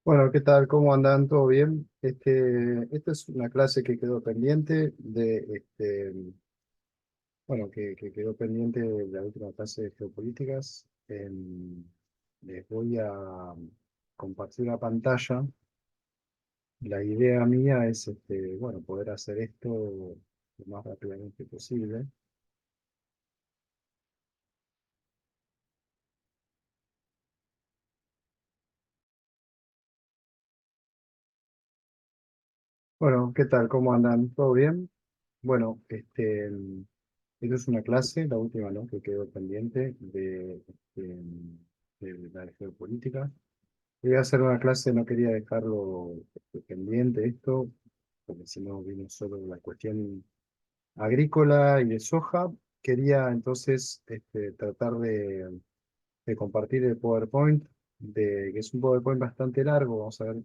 Bueno, ¿qué tal? ¿Cómo andan? ¿Todo bien? Esta es una clase que quedó pendiente que quedó pendiente de la última clase de geopolíticas. Les voy a compartir la pantalla. La idea mía es, poder hacer esto lo más rápidamente posible. Bueno, ¿qué tal? ¿Cómo andan? ¿Todo bien? Bueno, esta es una clase, la última, ¿no? Que quedó pendiente de la geopolítica. Voy a hacer una clase, no quería dejarlo pendiente esto, porque si no vino solo la cuestión agrícola y de soja. Quería entonces tratar de compartir el PowerPoint, que es un PowerPoint bastante largo. Vamos a ver,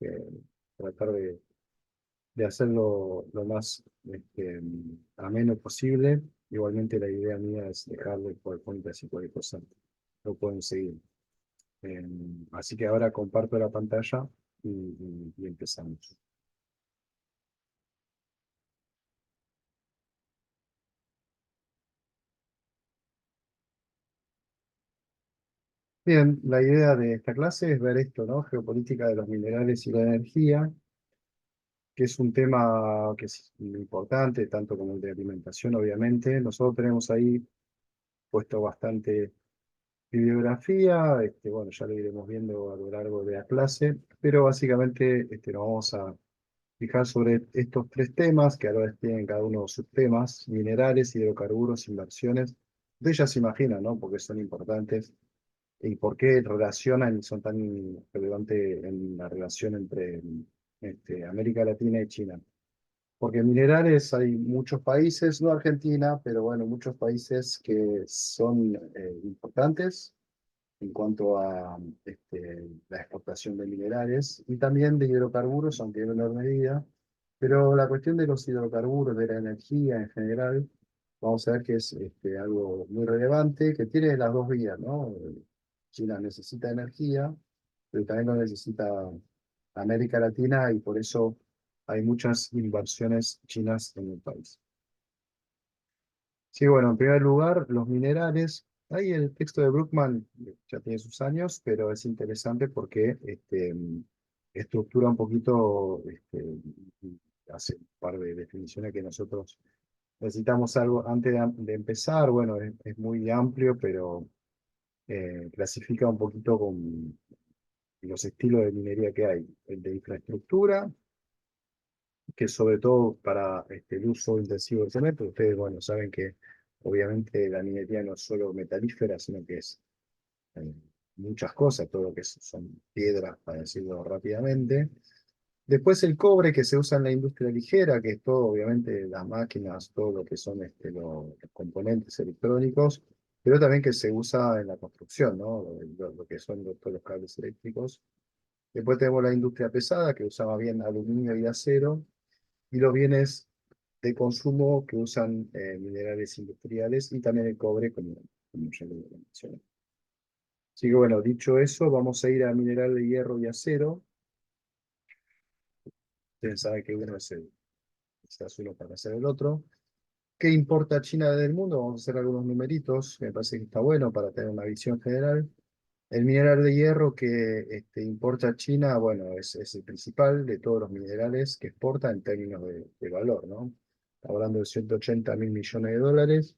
eh, tratar de hacerlo lo más ameno posible. Igualmente la idea mía es dejarle el PowerPoint así cualquier cosa lo pueden seguir. Eh, Así que ahora comparto la pantalla y empezamos. Bien, la idea de esta clase es ver esto, ¿no? Geopolítica de los minerales y la energía, que es un tema que es importante, tanto como el de alimentación, obviamente. Nosotros tenemos ahí puesto bastante bibliografía, bueno, ya lo iremos viendo a lo largo de la clase, pero básicamente nos vamos a fijar sobre estos tres temas, que a la vez tienen cada uno subtemas: minerales, hidrocarburos, inversiones. Ustedes ya se imaginan, ¿no? Porque son importantes y por qué relacionan y son tan relevantes en la relación entre América Latina y China. Porque minerales hay muchos países, no Argentina, pero bueno, muchos países que son importantes en cuanto a la exportación de minerales y también de hidrocarburos, aunque en menor medida. Pero la cuestión de los hidrocarburos, de la energía en general, vamos a ver que es algo muy relevante, que tiene las dos vías, ¿no? China necesita energía, pero también lo necesita América Latina, y por eso hay muchas inversiones chinas en el país. Sí, bueno, en primer lugar, los minerales. Ahí el texto de Brookman ya tiene sus años, pero es interesante porque estructura un poquito, y hace un par de definiciones que nosotros necesitamos algo antes de empezar. Bueno, es muy amplio, pero clasifica un poquito con los estilos de minería que hay: el de infraestructura, que es sobre todo para el uso intensivo del cemento. Ustedes, bueno, saben que obviamente la minería no es solo metalífera, sino que es eh, muchas cosas, todo lo que son piedras, para decirlo rápidamente. Después el cobre, que se usa en la industria ligera, que es todo, obviamente, las máquinas, todo lo que son los componentes electrónicos, pero también que se usa en la construcción, ¿no? Lo que son todos los cables eléctricos. Después tenemos la industria pesada, que usa más bien aluminio y acero, y los bienes de consumo, que usan minerales industriales y también el cobre, como ya lo mencioné. Así que bueno, dicho eso, vamos a ir a mineral de hierro y acero. Ustedes saben que uno se hace uno para hacer el otro. ¿Qué importa China del mundo? Vamos a hacer algunos numeritos, me parece que está bueno para tener una visión general. El mineral de hierro que importa China, bueno, es el principal de todos los minerales que exporta en términos de valor, ¿no? Está hablando de 180.000 millones de dólares.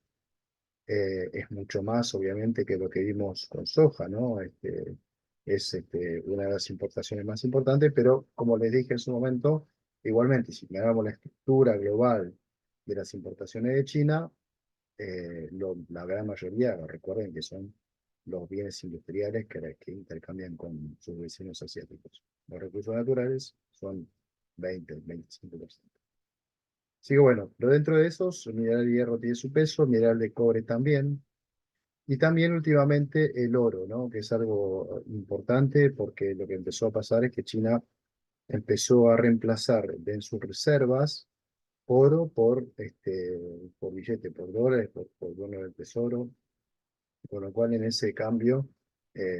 Es mucho más, obviamente, que lo que vimos con soja, ¿no? Es una de las importaciones más importantes, pero como les dije en su momento, igualmente, si miramos la estructura global de las importaciones de China, la gran mayoría, recuerden que son los bienes industriales que intercambian con sus vecinos asiáticos. Los recursos naturales son 20-25%. Así que bueno, pero dentro de esos, el mineral de hierro tiene su peso, el mineral de cobre también, y también últimamente el oro, ¿no? Que es algo importante, porque lo que empezó a pasar es que China empezó a reemplazar en sus reservas oro por billete, por dólares, por bono del tesoro, con lo cual en ese cambio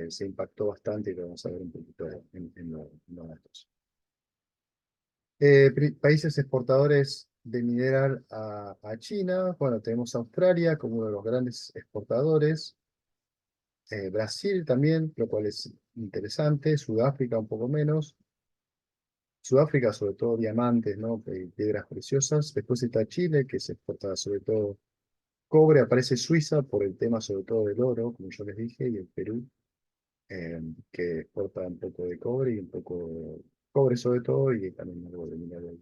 se impactó bastante, y lo vamos a ver un poquito en los datos. Países exportadores de mineral a China. Bueno, tenemos a Australia como uno de los grandes exportadores. Brasil también, lo cual es interesante. Sudáfrica un poco menos. Sudáfrica sobre todo diamantes, ¿no? Piedras preciosas. Después está Chile, que se exporta sobre todo cobre. Aparece Suiza por el tema sobre todo del oro, como yo les dije, y el Perú, que exporta un poco de cobre y un poco cobre sobre todo, y también algo de mineral.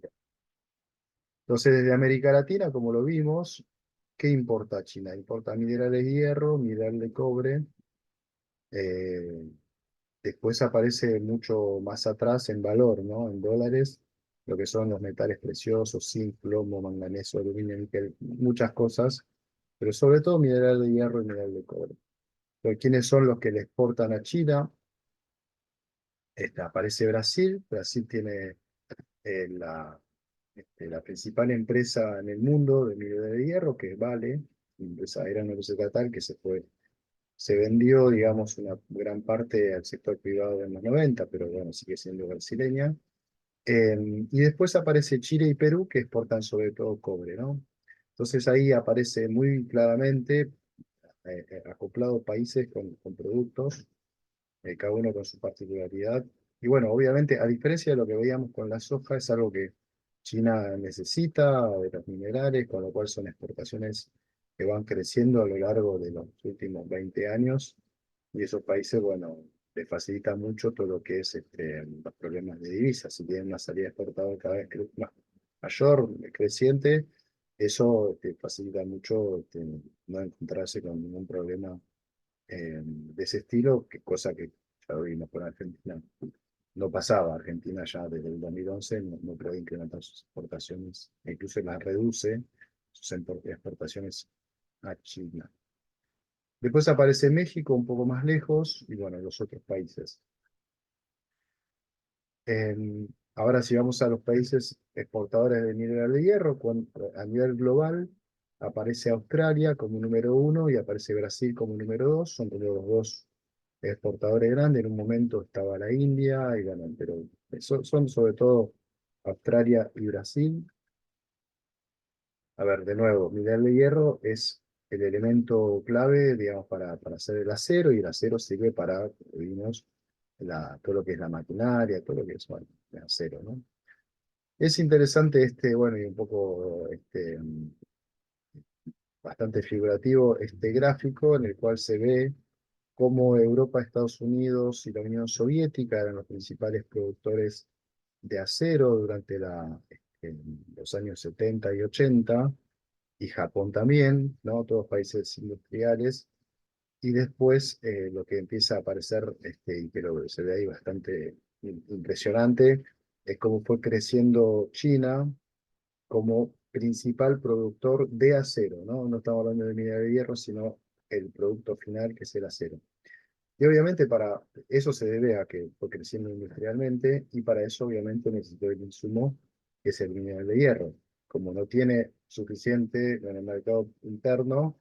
Entonces, desde América Latina, como lo vimos, ¿qué importa China? Importa minerales de hierro, mineral de cobre. eh, Después aparece mucho más atrás en valor, ¿no? En dólares, lo que son los metales preciosos, zinc, plomo, manganeso, aluminio, níquel, muchas cosas, pero sobre todo mineral de hierro y mineral de cobre. Pero ¿quiénes son los que le exportan a China? Aparece Brasil. Brasil tiene la principal empresa en el mundo de mineral de hierro, que es Vale, era una empresa estatal que se vendió, digamos, una gran parte al sector privado en los 90, pero bueno, sigue siendo brasileña. Y después aparece Chile y Perú, que exportan sobre todo cobre, ¿no? Entonces ahí aparece muy claramente acoplado países con productos, cada uno con su particularidad. Y bueno, obviamente, a diferencia de lo que veíamos con la soja, es algo que China necesita de los minerales, con lo cual son exportaciones que van creciendo a lo largo de los últimos 20 años. Y esos países, bueno, les facilita mucho todo lo que es los problemas de divisas. Si tienen una salida exportadora cada vez más mayor, creciente, eso facilita mucho no encontrarse con ningún problema de ese estilo, cosa que ya lo vimos con Argentina. No pasaba. Argentina ya desde el 2011 no puede incrementar sus exportaciones, e incluso las reduce sus exportaciones a China. Después aparece México un poco más lejos y bueno, los otros países. Ahora si vamos a los países exportadores de mineral de hierro, a nivel global aparece Australia como número uno y aparece Brasil como número dos. Son como los dos exportadores grandes. En un momento estaba la India, y bueno, pero son sobre todo Australia y Brasil. A ver, de nuevo, mineral de hierro es el elemento clave, digamos, para hacer el acero, y el acero sirve para, como vimos, todo lo que es la maquinaria, todo lo que es, bueno, el acero, ¿no? Es interesante bueno, y un poco bastante figurativo este gráfico en el cual se ve cómo Europa, Estados Unidos y la Unión Soviética eran los principales productores de acero durante los años 70 y 80, y Japón también, ¿no? Todos países industriales. Y después lo que empieza a aparecer, y que se ve ahí bastante impresionante, es cómo fue creciendo China como principal productor de acero, ¿no? No estamos hablando de mineral de hierro, sino el producto final, que es el acero. Y obviamente para eso se debe a que fue creciendo industrialmente, y para eso obviamente necesitó el insumo, que es el mineral de hierro. Como no tiene suficiente en el mercado interno,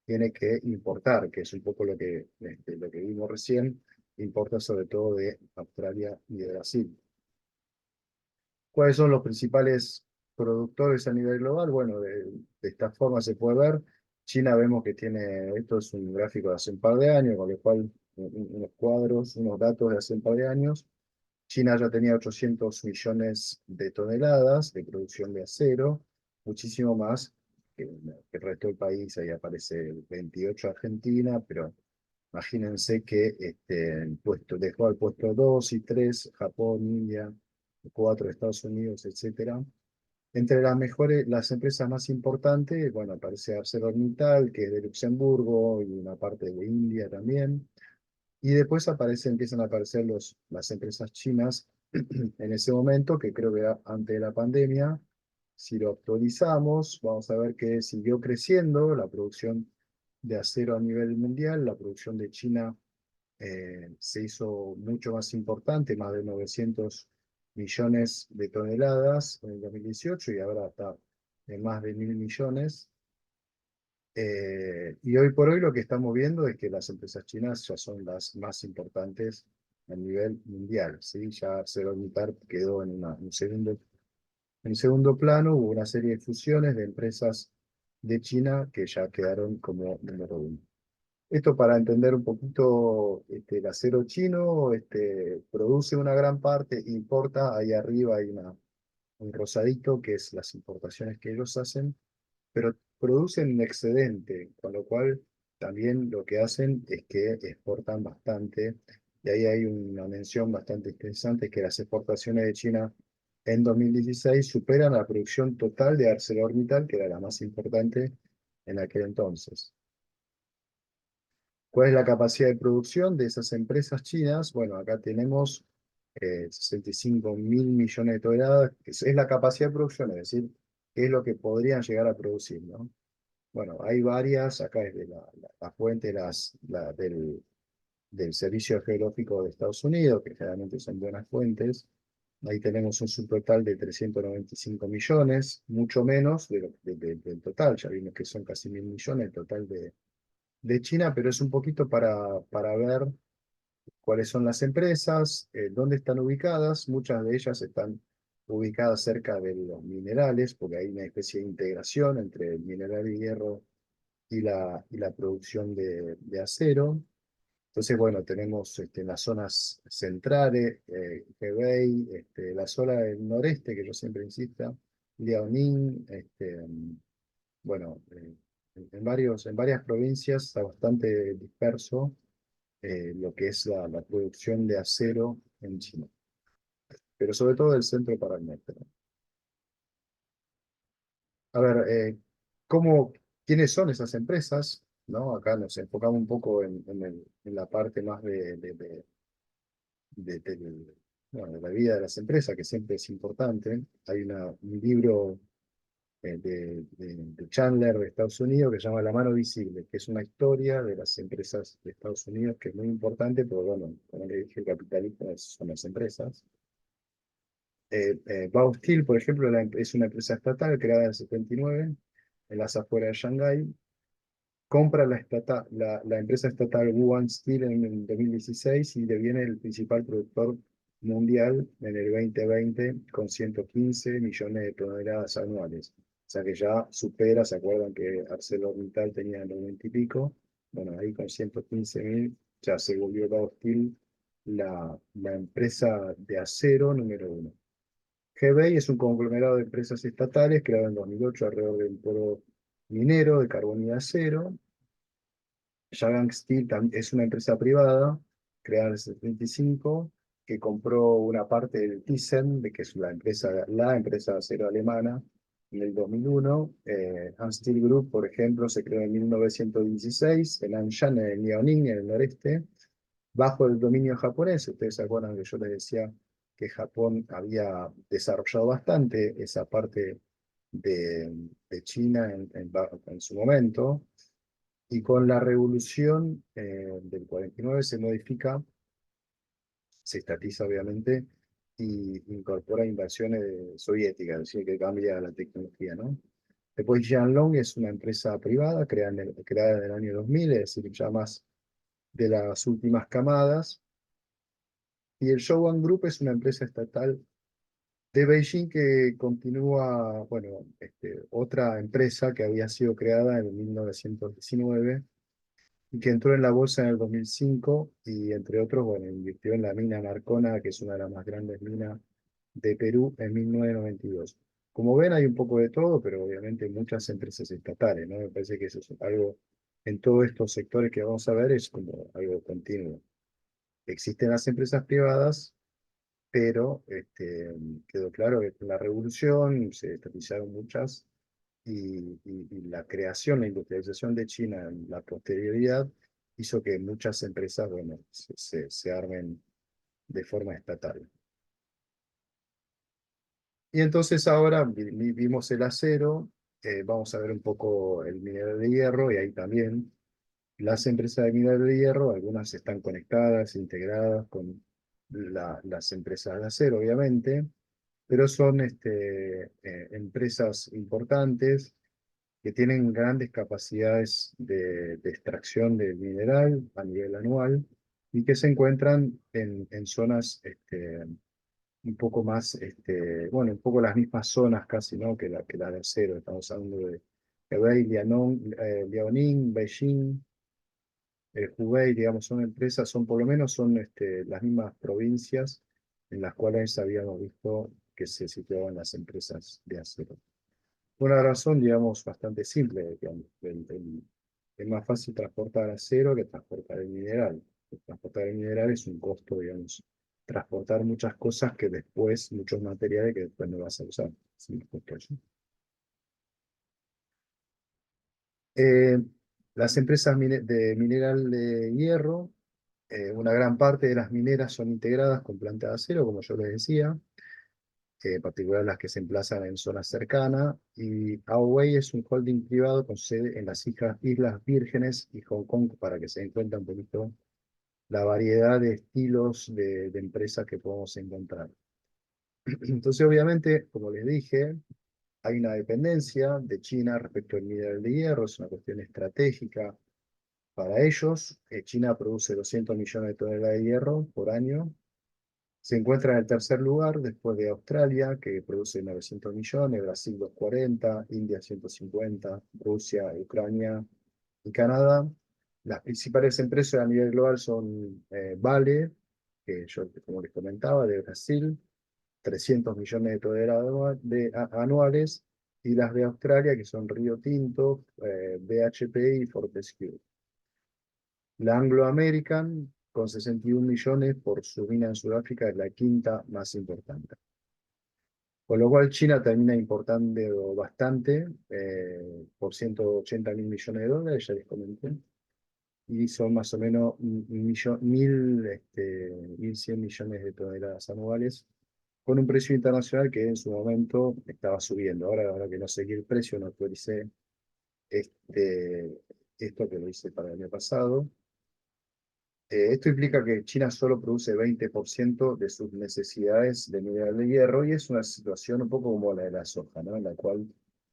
tiene que importar, que es un poco lo que vimos recién. Importa sobre todo de Australia y de Brasil. ¿Cuáles son los principales productores a nivel global? Bueno, de esta forma se puede ver. China vemos que tiene, esto es un gráfico de hace un par de años, con lo cual unos cuadros, unos datos de hace un par de años. China ya tenía 800 millones de toneladas de producción de acero, muchísimo más que el resto del país. Ahí aparece el 28 Argentina, pero imagínense que dejó al puesto 2 y 3 Japón, India, 4 Estados Unidos, etcétera. Entre las empresas más importantes, bueno, aparece ArcelorMittal, que es de Luxemburgo, y una parte de India también. Y después empiezan a aparecer las empresas chinas en ese momento, que creo que era antes de la pandemia. Si lo actualizamos, vamos a ver que siguió creciendo la producción de acero a nivel mundial. La producción de China se hizo mucho más importante, más de 900 millones de toneladas en el 2018, y ahora está en más de 1.000 millones. Y hoy por hoy lo que estamos viendo es que las empresas chinas ya son las más importantes a nivel mundial, ¿sí? Ya ArcelorMittal quedó en en segundo plano, hubo una serie de fusiones de empresas de China que ya quedaron como número uno. Esto para entender un poquito el acero chino, produce una gran parte, importa, ahí arriba hay un rosadito que es las importaciones que ellos hacen, pero producen un excedente, con lo cual también lo que hacen es que exportan bastante. Y ahí hay una mención bastante interesante, que las exportaciones de China en 2016 superan la producción total de ArcelorMittal, que era la más importante en aquel entonces. ¿Cuál es la capacidad de producción de esas empresas chinas? Bueno, acá tenemos 65.000 millones de toneladas, que es la capacidad de producción, es decir, qué es lo que podrían llegar a producir, ¿no? Bueno, hay varias, acá es de la fuente del Servicio Geológico de Estados Unidos, que generalmente son buenas fuentes. Ahí tenemos un subtotal de 395 millones, mucho menos del total, ya vimos que son casi 1.000 millones el total de China, pero es un poquito para ver cuáles son las empresas, dónde están ubicadas. Muchas de ellas están ubicadas cerca de los minerales, porque hay una especie de integración entre el mineral de hierro y la producción de acero. Entonces, bueno, tenemos en las zonas centrales, Hebei, la zona del noreste, que yo siempre insisto, Liaoning, bueno, en varias provincias está bastante disperso lo que es la producción de acero en China, pero sobre todo del centro para el norte, ¿no? A ver, ¿cómo, quiénes son esas empresas? ¿No? Acá nos enfocamos un poco en la parte más de- del- bueno, de la vida de las empresas, que siempre es importante. Hay un libro de Chandler de Estados Unidos que se llama La mano visible, que es una historia de las empresas de Estados Unidos, que es muy importante, pero bueno, como le dije, el capitalismo son las empresas. Bao Steel, por ejemplo, es una empresa estatal creada en el 79 en las afueras de Shanghái. Compra la empresa estatal Wuhan Steel en el 2016 y deviene el principal productor mundial en el 2020 con 115 millones de toneladas anuales. O sea que ya supera, ¿se acuerdan que ArcelorMittal tenía 90 y pico? Bueno, ahí con 115.000 ya se volvió Bao Steel la empresa de acero número uno. Hebei es un conglomerado de empresas estatales creado en 2008 alrededor del polo minero de carbón y acero. Jagan Steel es una empresa privada creada en el 75 que compró una parte del Thyssen, de que es la empresa de acero alemana, en el 2001. Han Steel Group, por ejemplo, se creó en 1916 en Anshan, en Liaoning, en el noreste, bajo el dominio japonés. Ustedes se acuerdan que yo les decía que Japón había desarrollado bastante esa parte de, de China en su momento. Y con la revolución del 49 se modifica, se estatiza obviamente, y incorpora inversiones soviéticas, es decir, que cambia la tecnología, ¿no? Después Jianlong es una empresa privada creada en el año 2000, es decir, ya más de las últimas camadas. Y el Shougang Group es una empresa estatal de Beijing que continúa, bueno, otra empresa que había sido creada en 1919 y que entró en la bolsa en el 2005 y entre otros, bueno, invirtió en la mina Marcona, que es una de las más grandes minas de Perú en 1992. Como ven, hay un poco de todo, pero obviamente muchas empresas estatales, ¿no? Me parece que eso es algo en todos estos sectores que vamos a ver, es como algo continuo. Existen las empresas privadas, pero quedó claro que con la revolución se estatizaron muchas y la creación, la industrialización de China en la posterioridad hizo que muchas empresas, bueno, se armen de forma estatal. Y entonces ahora vimos el acero, vamos a ver un poco el mineral de hierro y ahí también las empresas de mineral de hierro, algunas están conectadas, integradas con las empresas de acero, obviamente, pero son empresas importantes que tienen grandes capacidades de extracción del mineral a nivel anual y que se encuentran en zonas un poco más, bueno, un poco las mismas zonas casi, ¿no? Que la de acero. Estamos hablando de Hebei, Liaoning, Beijing, Hubei, digamos, son empresas, son por lo menos son las mismas provincias en las cuales habíamos visto que se situaban las empresas de acero. Una razón, digamos, bastante simple, digamos, es más fácil transportar acero que transportar el mineral. Transportar el mineral es un costo, digamos, transportar muchas cosas que después, muchos materiales que después no vas a usar. Es un costo. Eh, las empresas de mineral de hierro, una gran parte de las mineras son integradas con planta de acero, como yo les decía, en particular las que se emplazan en zonas cercanas, y Huawei es un holding privado con sede en las Islas Vírgenes y Hong Kong, para que se den cuenta un poquito la variedad de estilos de empresas que podemos encontrar. Entonces, obviamente, como les dije, hay una dependencia de China respecto al mineral de hierro, es una cuestión estratégica para ellos. China produce 200 millones de toneladas de hierro por año. Se encuentra en el tercer lugar después de Australia, que produce 900 millones, Brasil 240, India 150, Rusia, Ucrania y Canadá. Las principales empresas a nivel global son Vale, que yo como les comentaba, de Brasil, 300 millones de toneladas anuales, y las de Australia, que son Rio Tinto, BHP y Fortescue. La Anglo American, con 61 millones por su mina en Sudáfrica, es la quinta más importante. Con lo cual China termina importando bastante, por 180 mil millones de dólares, ya les comenté, y son más o menos 1.100 millones de toneladas anuales, con un precio internacional que en su momento estaba subiendo. Ahora que no seguí el precio, no actualicé esto que lo hice para el año pasado. Esto implica que China solo produce 20% de sus necesidades de mineral de hierro y es una situación un poco como la de la soja, ¿no? En la cual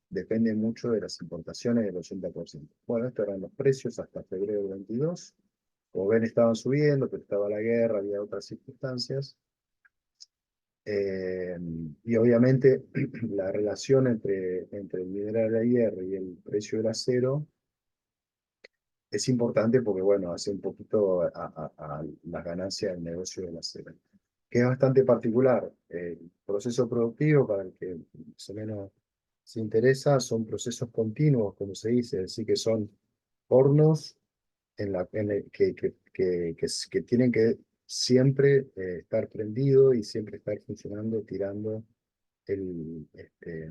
depende mucho de las importaciones del 80%. Bueno, estos eran los precios hasta febrero del 22. Como ven, estaban subiendo, pero estaba la guerra, había otras circunstancias. Eh, y obviamente la relación entre el mineral de hierro y el precio del acero es importante porque, bueno, hace un poquito a las ganancias del negocio del acero, que es bastante particular. El proceso productivo, para el que más o menos se interesa, son procesos continuos, como se dice, es decir, que son hornos que tienen que siempre estar prendidos y siempre estar funcionando, tirando el, este,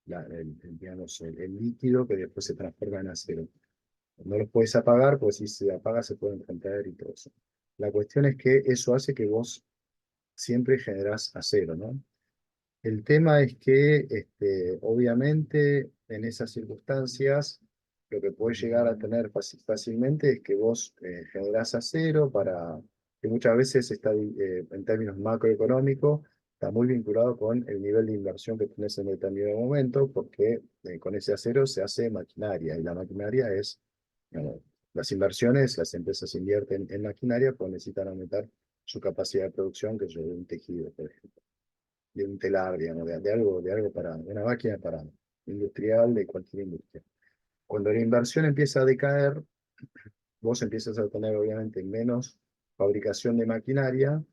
digamos, el líquido que después se transforma en acero. No los puedes apagar, porque si se apaga se pueden romper y todo eso. La cuestión es que eso hace que vos siempre generás acero, ¿no? El tema es que, obviamente, en esas circunstancias, lo que puedes llegar a tener fácilmente es que vos generás acero para, que muchas veces está, en términos macroeconómicos, está muy vinculado con el nivel de inversión que tenés en determinado momento, porque con ese acero se hace maquinaria, y la maquinaria es, bueno, las inversiones, las empresas invierten en maquinaria, pues necesitan aumentar su capacidad de producción, que es de un tejido, por ejemplo, de un telar, digamos, de algo para, de una máquina para industrial, de cualquier industria. Cuando la inversión empieza a decaer, vos empiezas a tener obviamente menos fabricación de maquinaria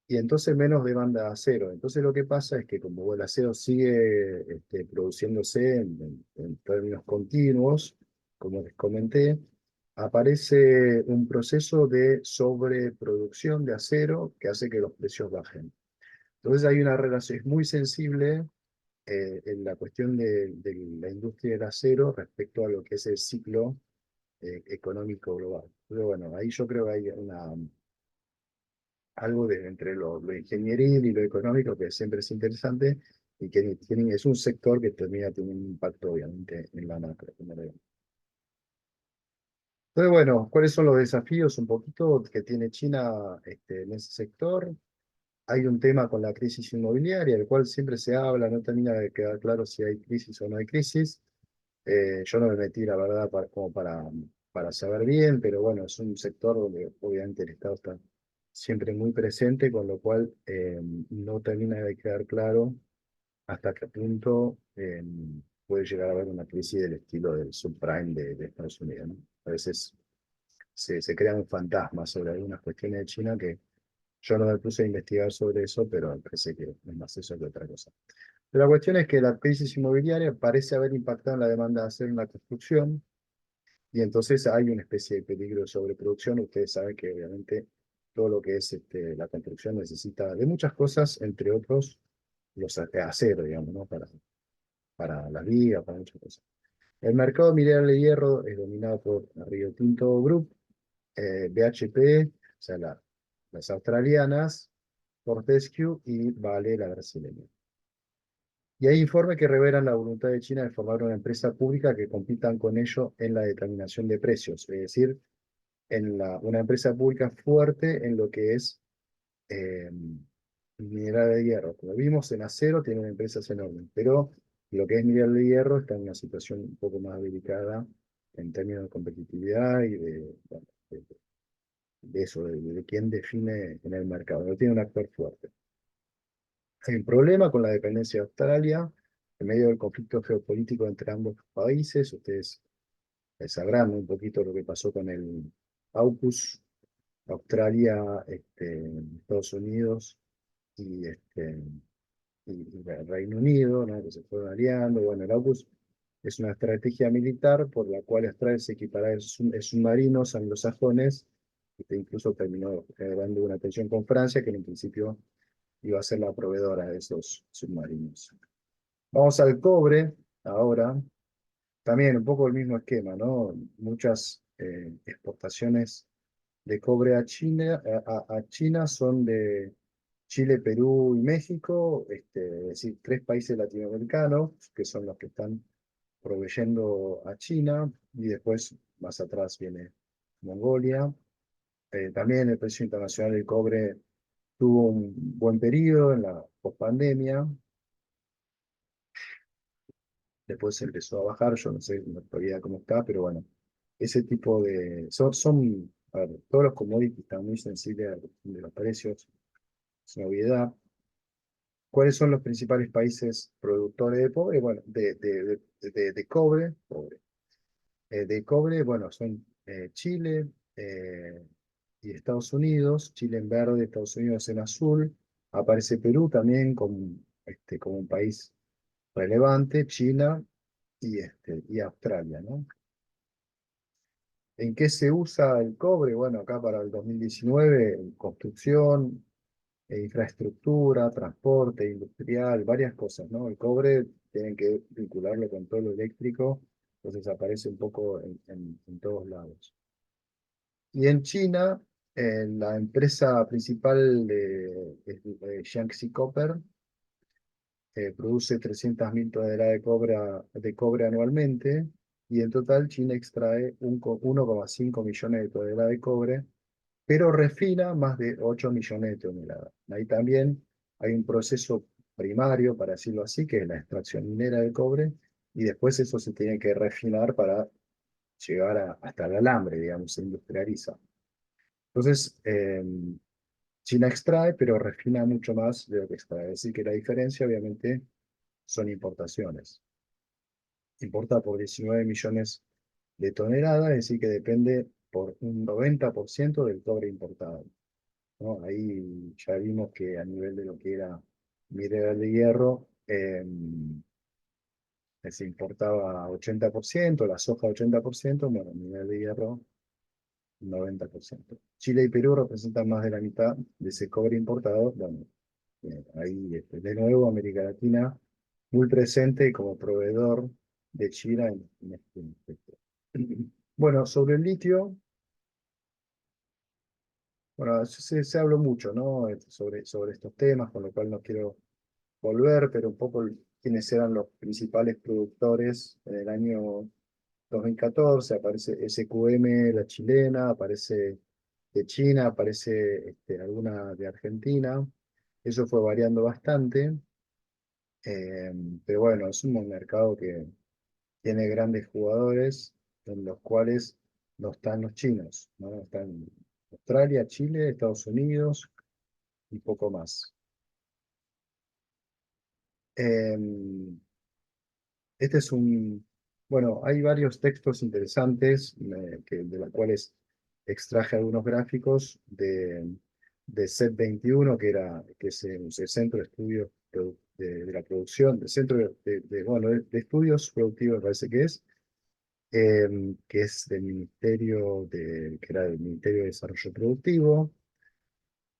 y entonces menos demanda de acero. Entonces lo que pasa es que como el acero sigue produciéndose en términos continuos, como les comenté, aparece un proceso de sobreproducción de acero que hace que los precios bajen. Entonces hay una relación, es muy sensible en la cuestión de la industria del acero respecto a lo que es el ciclo económico global. Pero bueno, ahí yo creo que hay algo entre lo ingenieril y lo económico que siempre es interesante y que es un sector que termina teniendo un impacto obviamente en la macro. Entonces, bueno, ¿cuáles son los desafíos un poquito que tiene China en ese sector? Hay un tema con la crisis inmobiliaria, del cual siempre se habla, no termina de quedar claro si hay crisis o no hay crisis. Yo no me metí, la verdad, como para saber bien, pero bueno, es un sector donde obviamente el Estado está siempre muy presente, con lo cual no termina de quedar claro hasta qué punto puede llegar a haber una crisis del estilo del subprime de Estados Unidos, ¿no? A veces se crean fantasmas sobre algunas cuestiones de China que yo no me puse a investigar sobre eso, pero me parece que es más eso que otra cosa. Pero la cuestión es que la crisis inmobiliaria parece haber impactado en la demanda de hacer una construcción y entonces hay una especie de peligro de sobreproducción. Ustedes saben que obviamente todo lo que es la construcción necesita de muchas cosas, entre otros acero, digamos, ¿no? Para las vigas, para muchas cosas. El mercado mineral de hierro es dominado por Rio Tinto Group, BHP, o sea, las australianas, Fortescue y Vale, la brasileña. Y hay informes que revelan la voluntad de China de formar una empresa pública que compitan con ello en la determinación de precios, es decir, una empresa pública fuerte en lo que es eh, mineral de hierro. Como vimos, en acero tienen empresas enormes, pero lo que es mineral de hierro está en una situación un poco más delicada en términos de competitividad y bueno, de eso, de quién define en el mercado. No tiene un actor fuerte. Hay un problema con la dependencia de Australia en medio del conflicto geopolítico entre ambos países. Ustedes sabrán, ¿no?, un poquito lo que pasó con el AUKUS, Australia, Estados Unidos y, y el Reino Unido, ¿no?, que se fueron aliando. Bueno, el AUKUS es una estrategia militar por la cual Australia se equipara a submarinos anglosajones, que incluso terminó generando una tensión con Francia, que en un principio iba a ser la proveedora de esos submarinos. Vamos al cobre ahora. También un poco el mismo esquema, ¿no? Muchas exportaciones de cobre a China, a China son de Chile, Perú y México, es decir, tres países latinoamericanos que son los que están proveyendo a China, y después más atrás viene Mongolia. También el precio internacional del cobre tuvo un buen periodo en la pospandemia. Después empezó a bajar, yo no sé en la actualidad cómo está, pero bueno, ese tipo a ver, todos los commodities están muy sensibles a la cuestión de los precios, es una obviedad. ¿Cuáles son los principales países productores de cobre? Bueno, de cobre, bueno, son Chile y Estados Unidos. Chile en verde, Estados Unidos en azul. Aparece Perú también como un país relevante, China y Australia, ¿no? ¿En qué se usa el cobre? Bueno, acá para el 2019, en construcción, infraestructura, transporte industrial, varias cosas, ¿no? El cobre tienen que vincularlo con todo lo eléctrico, entonces aparece un poco en todos lados. Y en China, la empresa principal es Jiangxi Copper, produce 300.000 toneladas de cobre anualmente, y en total China extrae 1,5 millones de toneladas de cobre, pero refina más de 8 millones de toneladas. Ahí también hay un proceso primario, para decirlo así, que es la extracción minera de cobre, y después eso se tiene que refinar para llegar hasta el alambre, digamos, se industrializa. Entonces, China extrae, pero refina mucho más de lo que extrae. Es decir, que la diferencia, obviamente, son importaciones. Importa por 19 millones de toneladas, es decir, que depende por un 90% del cobre importado, ¿no? Ahí ya vimos que a nivel de lo que era mineral de hierro, se importaba 80%, la soja 80%, bueno, mineral de hierro 90%. Chile y Perú representan más de la mitad de ese cobre importado. Bueno, ahí de nuevo América Latina muy presente como proveedor de China en este aspecto. Bueno, sobre el litio, bueno, se habló mucho, ¿no?, sobre estos temas, con lo cual no quiero volver, pero un poco quiénes eran los principales productores en el año 2014. Aparece SQM, la chilena, aparece de China, aparece alguna de Argentina. Eso fue variando bastante, eh, pero bueno, es un mercado que tiene grandes jugadores, en los cuales no están los chinos, ¿no? Están Australia, Chile, Estados Unidos y poco más. Em, Este es bueno, hay varios textos interesantes de los cuales extraje algunos gráficos de set 21 que es el Centro de Estudios de la Producción, el Centro bueno, de Estudios Productivos me parece que es del que era del Ministerio de Desarrollo Productivo,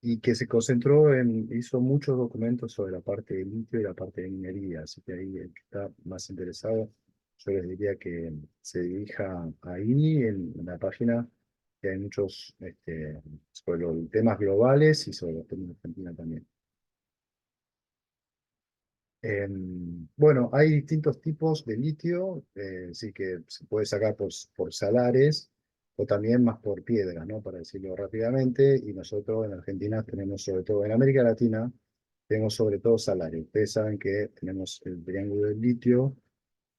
y que se concentró hizo muchos documentos sobre la parte de litio y la parte de minería, así que ahí el que está más interesado, yo les diría que se dirija ahí en la página, que hay muchos sobre los temas globales y sobre los temas de Argentina también. Bueno, hay distintos tipos de litio, sí que se puede sacar por salares o también más por piedra, ¿no? Para decirlo rápidamente, y nosotros en Argentina tenemos sobre todo, en América Latina, tenemos sobre todo salares. Ustedes saben que tenemos el triángulo del litio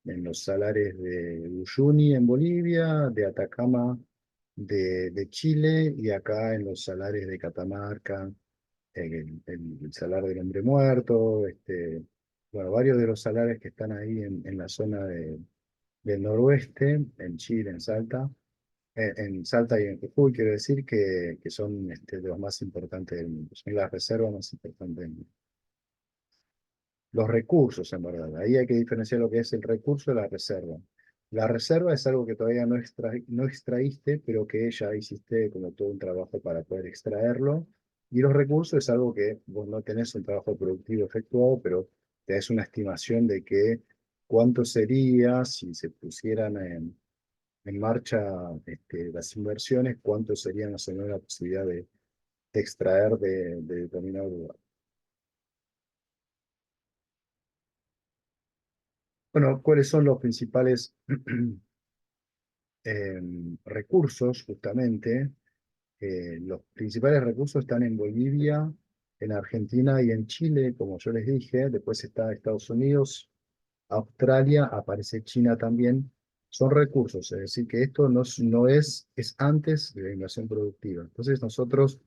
en los salares de Uyuni en Bolivia, de Atacama de Chile, y acá en los salares de Catamarca, el salar del hombre muerto, bueno, varios de los salares que están ahí en la zona del noroeste, en Chile, en Salta y en Jujuy, quiero decir que son de los más importantes del mundo, son las reservas más importantes del mundo. Los recursos, en verdad, ahí hay que diferenciar lo que es el recurso de la reserva. La reserva es algo que todavía no extraíste, pero que ya hiciste como todo un trabajo para poder extraerlo. Y los recursos es algo que vos no tenés un trabajo productivo efectuado, pero te das una estimación de que cuánto sería si se pusieran en marcha las inversiones, cuánto sería más o menos la posibilidad de extraer de determinado lugar. Bueno, ¿cuáles son los principales recursos, justamente? Los principales recursos están en Bolivia, en Argentina y en Chile, como yo les dije. Después está Estados Unidos, Australia, aparece China también. Son recursos, es decir, que esto es antes de la inversión productiva. Entonces nosotros,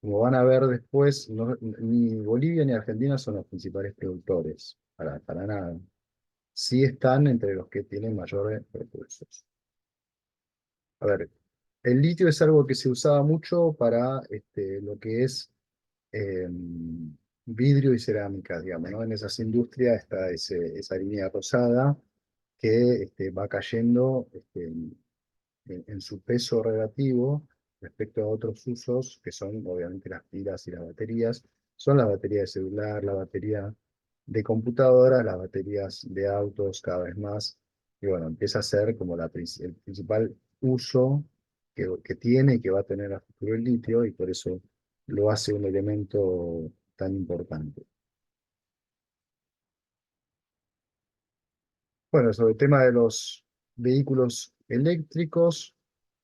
como van a ver después, ni Bolivia ni Argentina son los principales productores, para nada. Sí están entre los que tienen mayores recursos. A ver, el litio es algo que se usaba mucho para lo que es eh, vidrio y cerámica, digamos, ¿no? En esas industrias está esa línea rosada que va cayendo en su peso relativo respecto a otros usos, que son obviamente las pilas y las baterías. Son las baterías de celular, la batería de computadora, las baterías de autos cada vez más. Y bueno, empieza a ser como el principal uso que tiene y que va a tener a futuro el litio, y por eso lo hace un elemento tan importante. Bueno, sobre el tema de los vehículos eléctricos,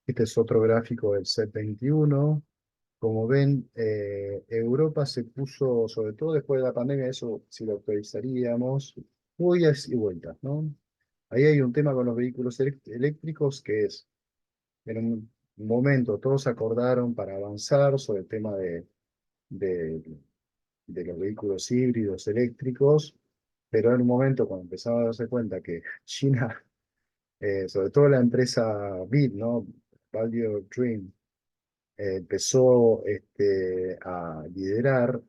este es otro gráfico del set 21. Como ven, Europa se puso, sobre todo después de la pandemia, eso si lo autorizaríamos, hubo idas y vueltas, ¿no? Ahí hay un tema con los vehículos eléctricos que es, en un momento todos acordaron para avanzar sobre el tema de, de los vehículos híbridos eléctricos, pero en un momento cuando empezaron a darse cuenta que China, sobre todo la empresa BID, ¿no? Value Dream, empezó a liderar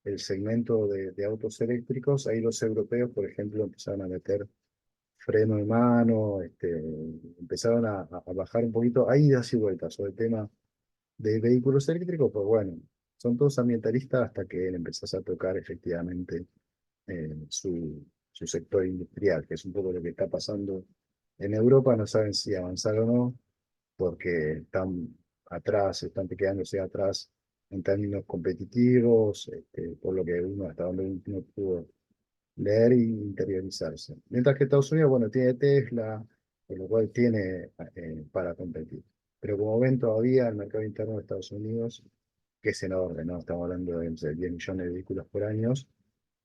el segmento de autos eléctricos. Ahí los europeos, por ejemplo, empezaron a meter freno de mano, empezaron a bajar un poquito, hay idas y vueltas sobre el tema de vehículos eléctricos, pues bueno, son todos ambientalistas hasta que él empezás a tocar efectivamente su sector industrial, que es un poco lo que está pasando en Europa. No saben si avanzar o no, porque están atrás, están quedándose atrás en términos competitivos, por lo que uno hasta donde uno pudo leer y interiorizarse. Mientras que Estados Unidos, bueno, tiene Tesla, por lo cual tiene para competir. Pero como ven todavía el mercado interno de Estados Unidos, que es enorme, ¿no? Estamos hablando de 10 millones de vehículos por año,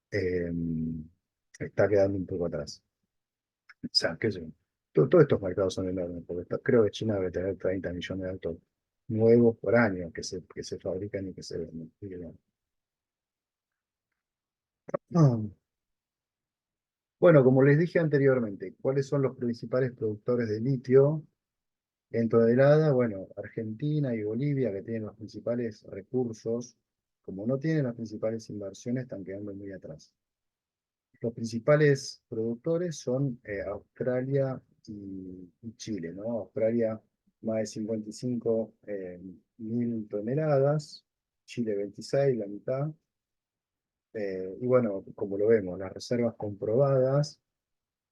eh, está quedando un poco atrás. O sea, qué sé yo. Todos estos mercados son enormes, porque creo que China debe tener 30 millones de autos nuevos por año que se fabrican y que se venden. Así que, bueno. Ah, bueno, como les dije anteriormente, ¿cuáles son los principales productores de litio en tonelada? Bueno, Argentina y Bolivia, que tienen los principales recursos, como no tienen las principales inversiones, están quedando muy atrás. Los principales productores son Australia y Chile, ¿no? Australia, más de 55 mil toneladas, Chile 26, la mitad. Y bueno, como lo vemos, las reservas comprobadas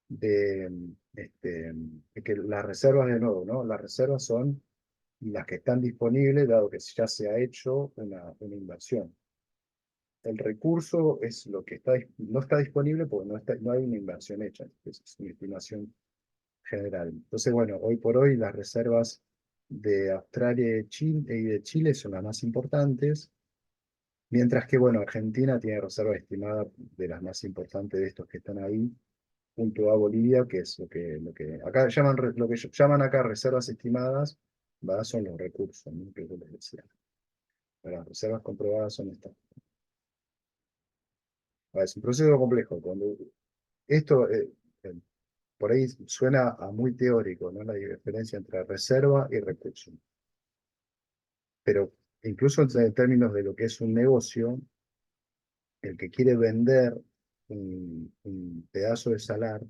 de, que las reservas de nuevo, ¿no? Las reservas son las que están disponibles, dado que ya se ha hecho una inversión. El recurso es lo que no está disponible porque no hay una inversión hecha, es una estimación general. Entonces, bueno, hoy por hoy las reservas de Australia y de Chile son las más importantes, mientras que, bueno, Argentina tiene reservas estimadas de las más importantes de estos que están ahí, junto a Bolivia, que es lo que acá llaman, lo que llaman acá reservas estimadas, ¿va? Son los recursos, ¿no? Que yo les decía. Las reservas comprobadas son estas. Es un proceso complejo. Cuando esto eh, por ahí suena a muy teórico, ¿no? La diferencia entre reserva y recurso. Pero incluso en términos de lo que es un negocio, el que quiere vender un pedazo de salar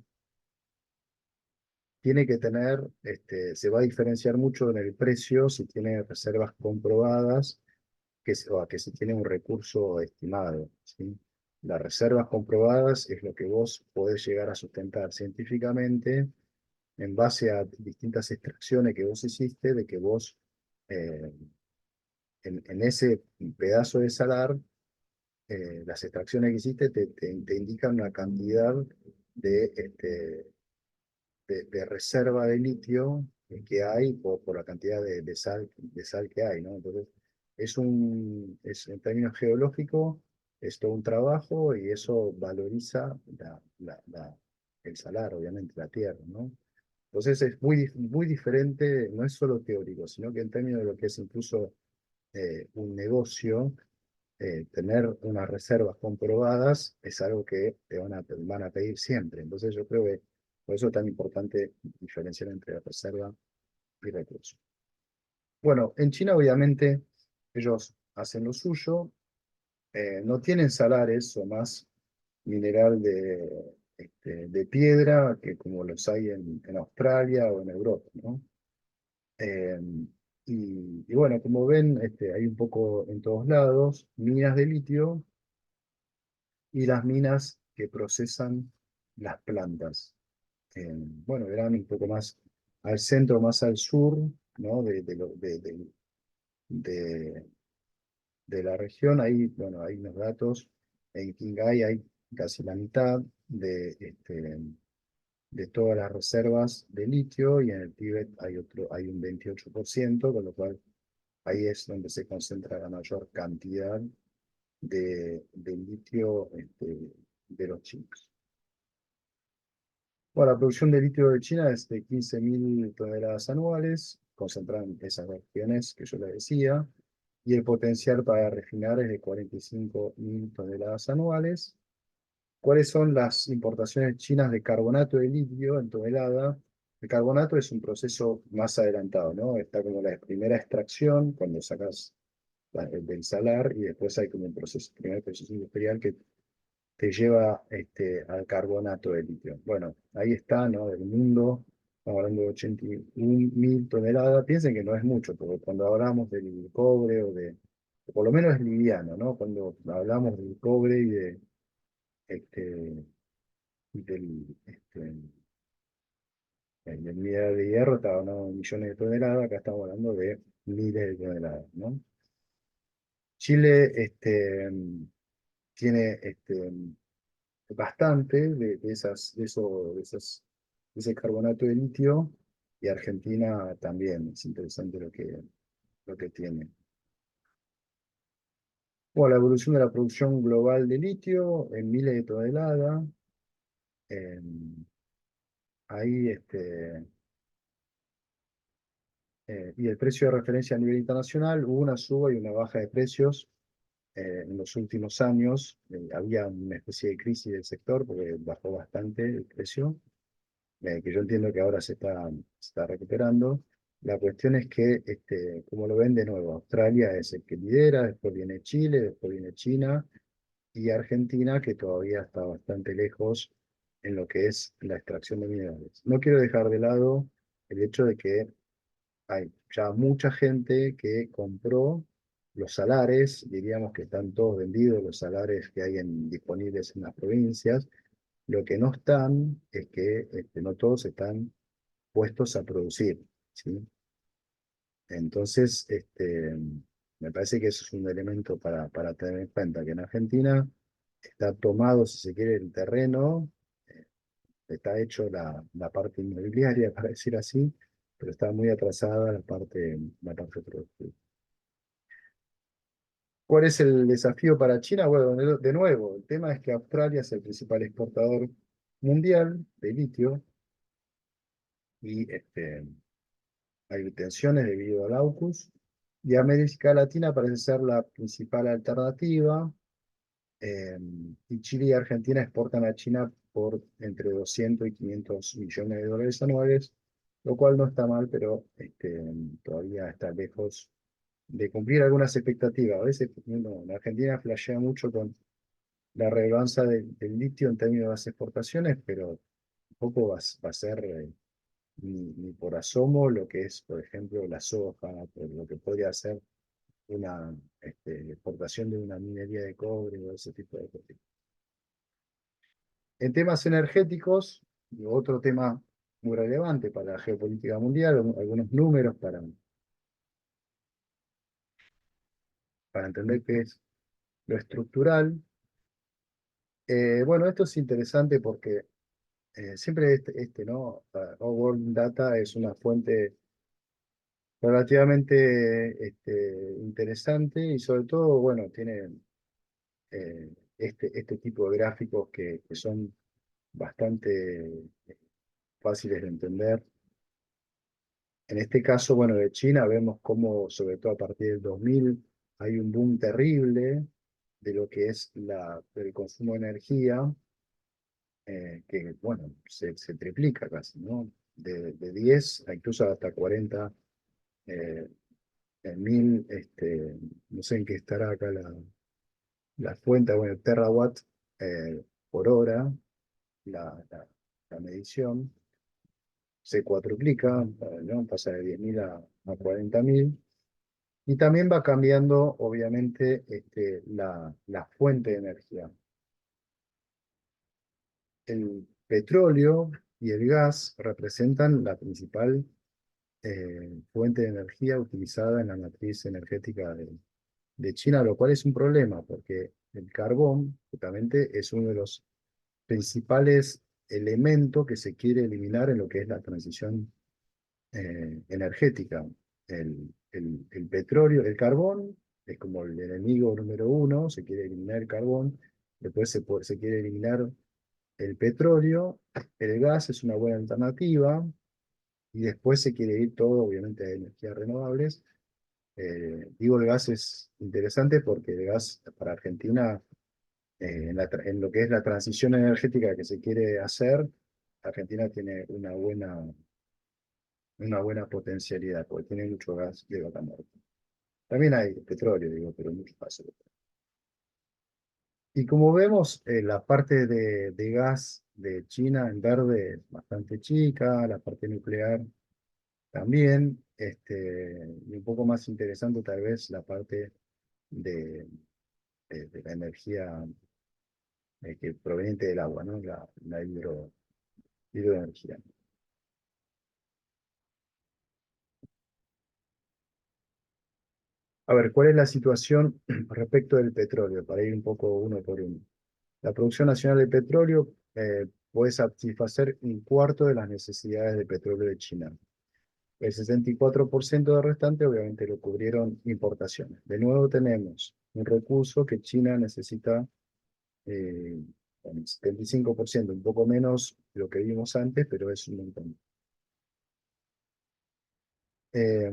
tiene que tener, se va a diferenciar mucho en el precio si tiene reservas comprobadas o a que si tiene un recurso estimado, ¿sí? Las reservas comprobadas es lo que vos podés llegar a sustentar científicamente en base a distintas extracciones que vos hiciste, de que vos eh, en ese pedazo de salar, las extracciones que hiciste te indican una cantidad de, de reserva de litio que hay por la cantidad de sal que hay, ¿no? Entonces, en términos geológicos, es todo un trabajo y eso valoriza el salar, obviamente, la tierra, ¿no? Entonces es muy diferente, no es solo teórico, sino que en términos de lo que es incluso un negocio, tener unas reservas comprobadas es algo que van a pedir siempre. Entonces yo creo que por eso es tan importante diferenciar entre reserva y recurso. Bueno, en China obviamente ellos hacen lo suyo, no tienen salares o más mineral de piedra que como los hay en Australia o en Europa, ¿no? Eh, y bueno, como ven, hay un poco en todos lados minas de litio y las minas que procesan las plantas. Bueno, verán un poco más al centro, más al sur, ¿no? De- de la región. Ahí, bueno, hay unos datos. En Qinghai hay casi la mitad de todas las reservas de litio y en el Tíbet hay un 28%, con lo cual ahí es donde se concentra la mayor cantidad de litio de los chinos. Bueno, la producción de litio de China es de 15.000 toneladas anuales, concentrada en esas regiones que yo les decía, y el potencial para refinar es de 45.000 toneladas anuales. ¿Cuáles son las importaciones chinas de carbonato de litio en tonelada? El carbonato es un proceso más adelantado, ¿no? Está como la primera extracción, cuando sacas del salar, y después hay como un primer proceso industrial que te lleva al carbonato de litio. Bueno, ahí está, ¿no? Del mundo, estamos hablando de 81.000 toneladas. Piensen que no es mucho, porque cuando hablamos del cobre o por lo menos es liviano, ¿no? Cuando hablamos del cobre este, y del mineral de hierro, estamos hablando de millones de toneladas, acá estamos hablando de miles de toneladas, ¿no? Chile tiene bastante de ese carbonato de litio y Argentina también. Es interesante lo que tiene. Bueno, la evolución de la producción global de litio en miles de toneladas. eh, ahí, y el precio de referencia a nivel internacional, hubo una suba y una baja de precios en los últimos años. Había una especie de crisis del sector porque bajó bastante el precio, que yo entiendo que ahora se está recuperando. La cuestión es que, como lo ven de nuevo, Australia es el que lidera, después viene Chile, después viene China y Argentina, que todavía está bastante lejos en lo que es la extracción de minerales. No quiero dejar de lado el hecho de que hay ya mucha gente que compró los salares, diríamos que están todos vendidos, los salares que hay disponibles en las provincias. Lo que no están es que no todos están puestos a producir, ¿sí? Entonces, me parece que eso es un elemento para tener en cuenta, que en Argentina está tomado, si se quiere, el terreno, eh, está hecho la parte inmobiliaria, para decir así, pero está muy atrasada la parte productiva. ¿Cuál es el desafío para China? Bueno, de nuevo, el tema es que Australia es el principal exportador mundial de litio y hay tensiones debido al AUKUS. Y América Latina parece ser la principal alternativa. eh, y Chile y Argentina exportan a China por entre 200 y 500 millones de dólares anuales, lo cual no está mal, pero todavía está lejos de cumplir algunas expectativas. A veces uno, en Argentina flashea mucho con la relevancia del litio en términos de las exportaciones, pero tampoco va a ser ni por asomo lo que es, por ejemplo, la soja, por lo que podría ser una exportación de una minería de cobre o ese tipo de cosas. En temas energéticos, otro tema muy relevante para la geopolítica mundial, algunos números para entender qué es lo estructural. Bueno, esto es interesante porque siempre ¿no? World Data es una fuente relativamente interesante y sobre todo, bueno, tiene este tipo de gráficos que son bastante fáciles de entender. En este caso, bueno, de China vemos cómo, sobre todo a partir del 2000, hay un boom terrible de lo que es el consumo de energía, que, bueno, se triplica casi, ¿no? De 10 a incluso hasta 40 eh, mil, no sé en qué estará acá la fuente, bueno, terawatt por hora, la, la, la medición, se cuadruplica, ¿no? Pasa de 10.000 a 40.000, y también va cambiando, obviamente, la fuente de energía. El petróleo y el gas representan la principal fuente de energía utilizada en la matriz energética de China, lo cual es un problema, porque el carbón, justamente, es uno de los principales elementos que se quiere eliminar en lo que es la transición energética. El petróleo, el carbón es como el enemigo número uno, se quiere eliminar el carbón, después se quiere eliminar el petróleo, el gas es una buena alternativa, y después se quiere ir todo, obviamente, a energías renovables. Digo, el gas es interesante porque el gas para Argentina, en lo que es la transición energética que se quiere hacer, Argentina tiene una buena potencialidad, porque tiene mucho gas de vaca muerta. También hay petróleo, digo, pero mucho más. Y como vemos, la parte de gas de China en verde es bastante chica, la parte nuclear también, y un poco más interesante tal vez la parte de, de la energía que proveniente del agua, ¿no? La hidroenergía. A ver, ¿cuál es la situación respecto del petróleo? Para ir un poco uno por uno. La producción nacional de petróleo puede satisfacer un cuarto de las necesidades de petróleo de China. El 64% del restante obviamente lo cubrieron importaciones. De nuevo tenemos un recurso que China necesita, eh, con 75%, un poco menos de lo que vimos antes, pero es un montón. Eh,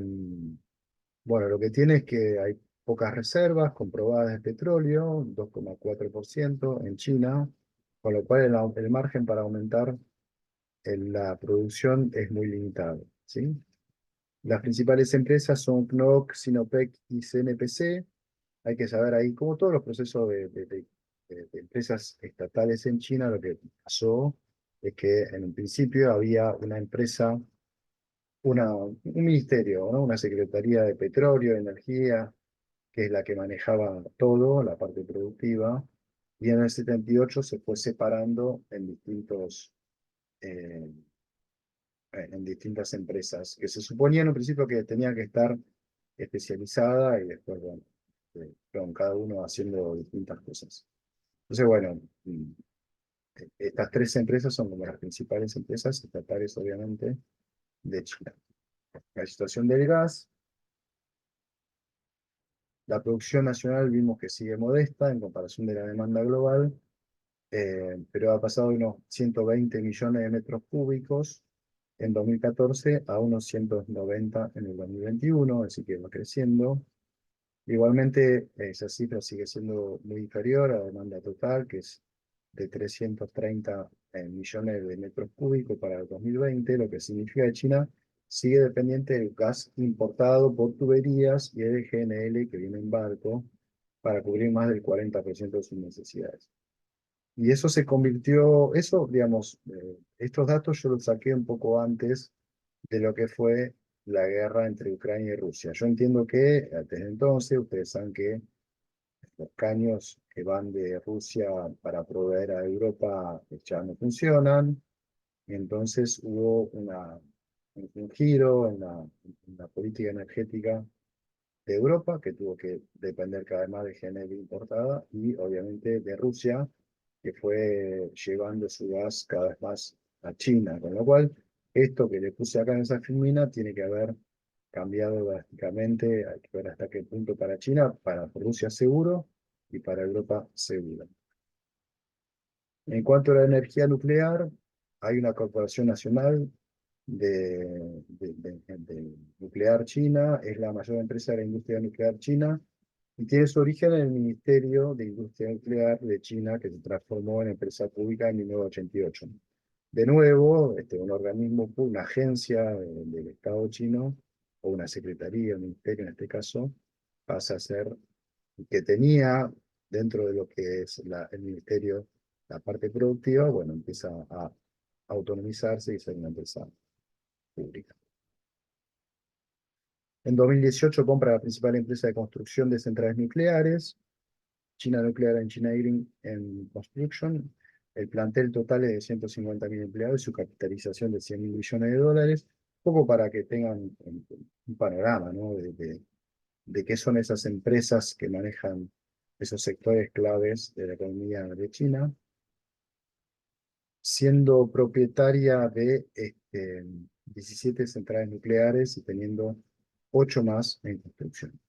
bueno, lo que tiene es que hay pocas reservas comprobadas de petróleo, 2,4% en China, con lo cual el margen para aumentar la producción es muy limitado, ¿sí? Las principales empresas son CNOOC, Sinopec y CNPC. Hay que saber ahí, como todos los procesos de empresas estatales en China, lo que pasó es que en un principio había una empresa, un ministerio, ¿no? Una secretaría de petróleo, de energía, que es la que manejaba todo, la parte productiva, y en el 78 se fue separando eh, en distintas empresas, que se suponía en un principio que tenía que estar especializada y después, bueno, con cada uno haciendo distintas cosas. Entonces, bueno, estas tres empresas son como las principales empresas estatales, obviamente, de China. La situación del gas, la producción nacional vimos que sigue modesta en comparación de la demanda global, pero ha pasado de unos 120 millones de metros cúbicos en 2014 a unos 190 en el 2021, así que va creciendo. Igualmente, esa cifra sigue siendo muy inferior a la demanda total, que es de 330 millones de metros cúbicos para el 2020, lo que significa que China sigue dependiente del gas importado por tuberías y el GNL que viene en barco para cubrir más del 40% de sus necesidades. Y eso se convirtió, eso, digamos, estos datos yo los saqué un poco antes de lo que fue la guerra entre Ucrania y Rusia. Yo entiendo que desde entonces, ustedes saben que los caños que van de Rusia para proveer a Europa ya no funcionan, y entonces hubo un giro en la política energética de Europa, que tuvo que depender cada vez más de GNL importada, y obviamente de Rusia, que fue llevando su gas cada vez más a China, con lo cual esto que le puse acá en esa filmina tiene que haber cambiado drásticamente, hay que ver hasta qué punto para China, para Rusia seguro y para Europa seguro. En cuanto a la energía nuclear, hay una corporación nacional de nuclear china, es la mayor empresa de la industria nuclear china y tiene su origen en el Ministerio de Industria Nuclear de China, que se transformó en empresa pública en 1988. De nuevo, un organismo, una agencia del Estado chino, o una secretaría, un ministerio en este caso, pasa a ser que tenía dentro de lo que es el ministerio la parte productiva, bueno, empieza a autonomizarse y ser una empresa pública. En 2018 compra la principal empresa de construcción de centrales nucleares, China Nuclear Engineering and Construction. El plantel total es de 150.000 empleados y su capitalización de 100.000 millones de dólares, poco para que tengan un panorama, ¿no? De qué son esas empresas que manejan esos sectores claves de la economía de China, siendo propietaria de 17 centrales nucleares y teniendo 8 más en construcción.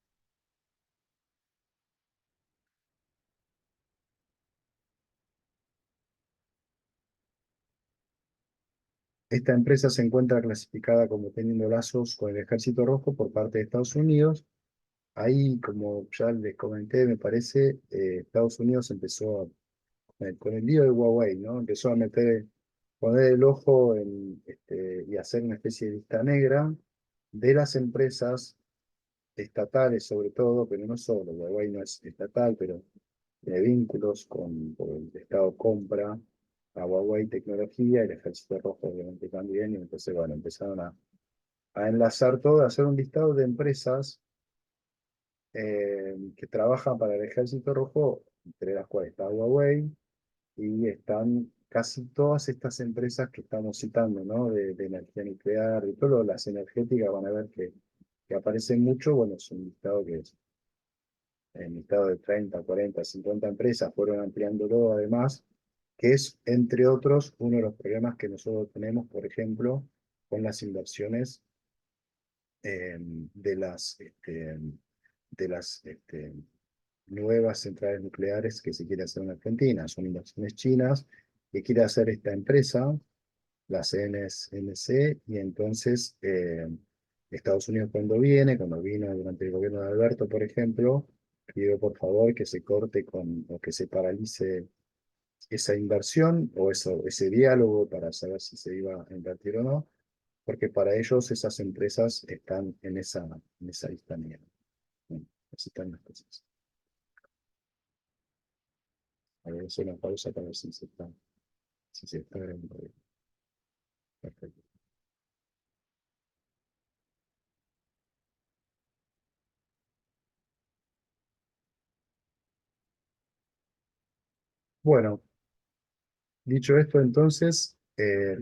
Esta empresa se encuentra clasificada como teniendo lazos con el Ejército Rojo por parte de Estados Unidos. Ahí, como ya les comenté, me parece, Estados Unidos empezó con el lío de Huawei, ¿no? Empezó a poner el ojo y hacer una especie de lista negra de las empresas estatales, sobre todo, pero no solo. Huawei no es estatal, pero tiene vínculos por el Estado compra a Huawei tecnología, el Ejército Rojo obviamente también, y entonces, bueno, empezaron a enlazar todo, a hacer un listado de empresas que trabajan para el Ejército Rojo, entre las cuales está Huawei, y están casi todas estas empresas que estamos citando, ¿no? De energía nuclear y todo, las energéticas van a ver que aparecen mucho, bueno, es un listado que es en listado de 30, 40, 50 empresas, fueron ampliándolo además, que es, entre otros, uno de los problemas que nosotros tenemos, por ejemplo, con las inversiones de las nuevas centrales nucleares que se quiere hacer en Argentina. Son inversiones chinas que quiere hacer esta empresa, la CNC, y entonces Estados Unidos cuando vino durante el gobierno de Alberto, por ejemplo, pidió por favor que se corte o que se paralice esa inversión o ese diálogo para saber si se iba a invertir o no, porque para ellos esas empresas están en esa lista negra. Bueno, así están las cosas. A ver, es una pausa para ver si se está grabando bien. Perfecto. Bueno, dicho esto, entonces,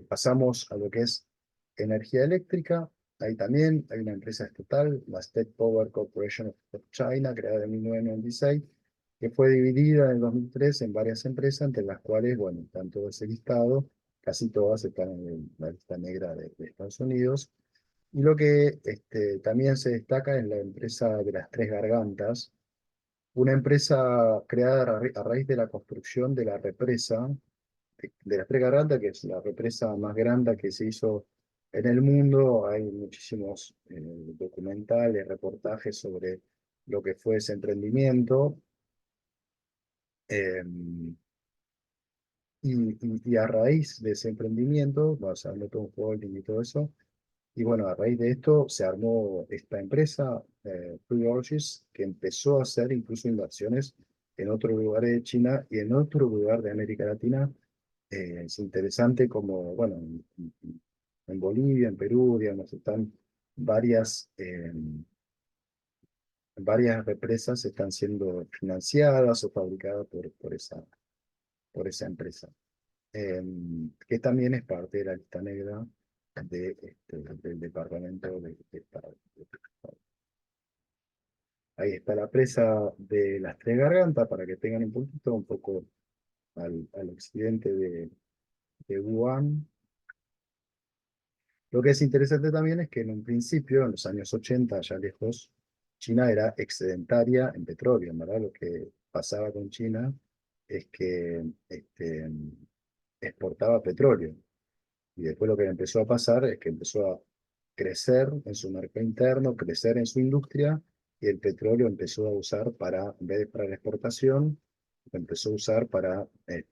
pasamos a lo que es energía eléctrica. Ahí también hay una empresa estatal, la State Power Corporation of China, creada en 1996, que fue dividida en el 2003 en varias empresas, entre las cuales, bueno, están todo ese listado, casi todas están en la lista negra de Estados Unidos. Y lo que también se destaca es la empresa de las Tres Gargantas, una empresa creada a raíz de la construcción de la represa de las Tres Gargantas, que es la represa más grande que se hizo en el mundo. Hay muchísimos documentales, reportajes sobre lo que fue ese emprendimiento. eh, y a raíz de ese emprendimiento, bueno, se armó todo un holding y todo eso. Y bueno, a raíz de esto se armó esta empresa, Blue Origins, que empezó a hacer incluso inversiones en otros lugares de China y en otro lugar de América Latina. Es interesante como, bueno, en Bolivia, en Perú, digamos, están varias, varias represas están siendo financiadas o fabricadas por esa empresa, que también es parte de la lista negra del Departamento de Estado. Ahí está la presa de las Tres Gargantas, para que tengan un poco al occidente de Wuhan. Lo que es interesante también es que en un principio, en los años 80, ya lejos, China era excedentaria en petróleo, ¿verdad? Lo que pasaba con China es que exportaba petróleo. Y después lo que empezó a pasar es que empezó a crecer en su mercado interno, crecer en su industria, y el petróleo empezó a usar en vez de para la exportación, lo empezó a usar para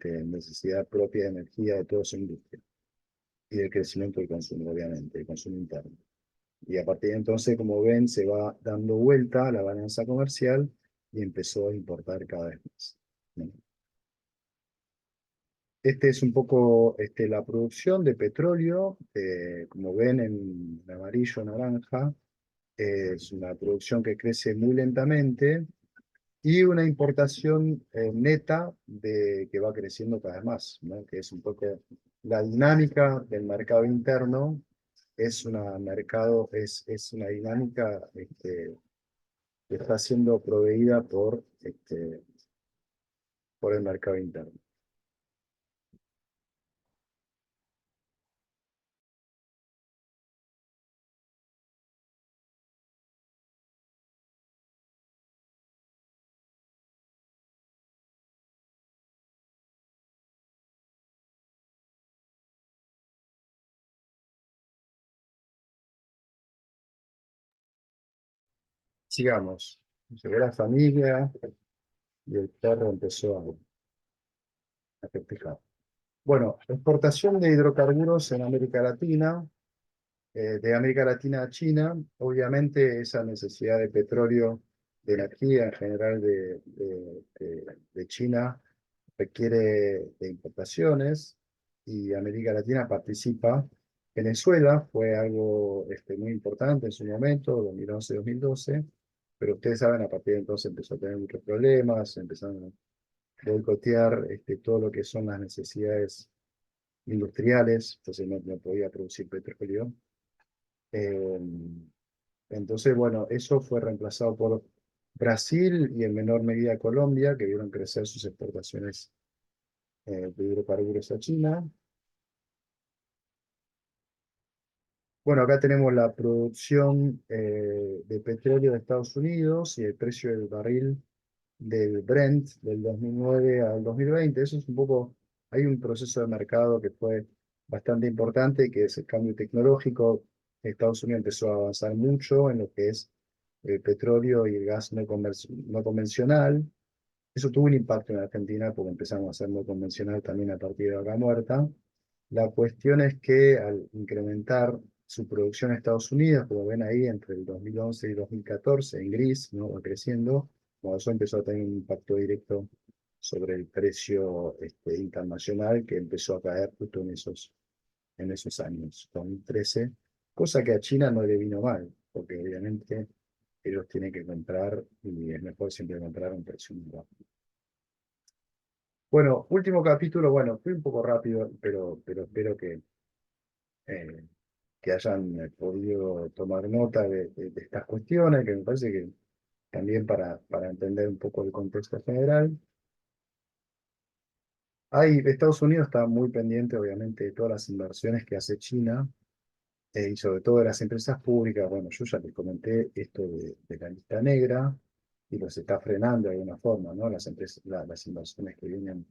necesidad propia de energía de toda su industria y del crecimiento del consumo, obviamente, el consumo interno. Y a partir de entonces, como ven, se va dando vuelta la balanza comercial y empezó a importar cada vez más, ¿no? Este es un poco la producción de petróleo, como ven en amarillo, naranja, es una producción que crece muy lentamente y una importación neta que va creciendo cada vez más, ¿no? Que es un poco la dinámica del mercado interno. Es una dinámica que está siendo proveída por el mercado interno. Sigamos. Llegó la familia y el perro empezó a festejar. Bueno, exportación de hidrocarburos en América Latina, de América Latina a China. Obviamente esa necesidad de petróleo, de energía en general de China requiere de importaciones, y América Latina participa. Venezuela fue algo muy importante en su momento, 2011-2012, pero ustedes saben, a partir de entonces empezó a tener muchos problemas, empezaron a boicotear todo lo que son las necesidades industriales, entonces no podía producir petróleo. Eh, entonces, bueno, eso fue reemplazado por Brasil y en menor medida Colombia, que vieron crecer sus exportaciones de hidrocarburos a China. Bueno, acá tenemos la producción de petróleo de Estados Unidos y el precio del barril del Brent del 2009 al 2020. Eso es un poco, hay un proceso de mercado que fue bastante importante, que es el cambio tecnológico. Estados Unidos empezó a avanzar mucho en lo que es el petróleo y el gas no convencional. Eso tuvo un impacto en Argentina porque empezamos a hacer no convencional también a partir de Vaca Muerta. La cuestión es que al incrementar su producción en Estados Unidos, como ven ahí, entre el 2011 y 2014, en gris, ¿no? Va creciendo, como eso empezó a tener un impacto directo sobre el precio internacional que empezó a caer justo en esos años, 2013, cosa que a China no le vino mal, porque obviamente ellos tienen que comprar y es mejor siempre comprar a un precio muy bajo. Bueno, último capítulo, bueno, fui un poco rápido, pero espero eh, que hayan podido tomar nota de estas cuestiones, que me parece que también para entender un poco el contexto general. Estados Unidos está muy pendiente, obviamente, de todas las inversiones que hace China y sobre todo de las empresas públicas. Bueno, yo ya les comenté esto de la lista negra y los está frenando de alguna forma, ¿no? Las empresas, las inversiones que vienen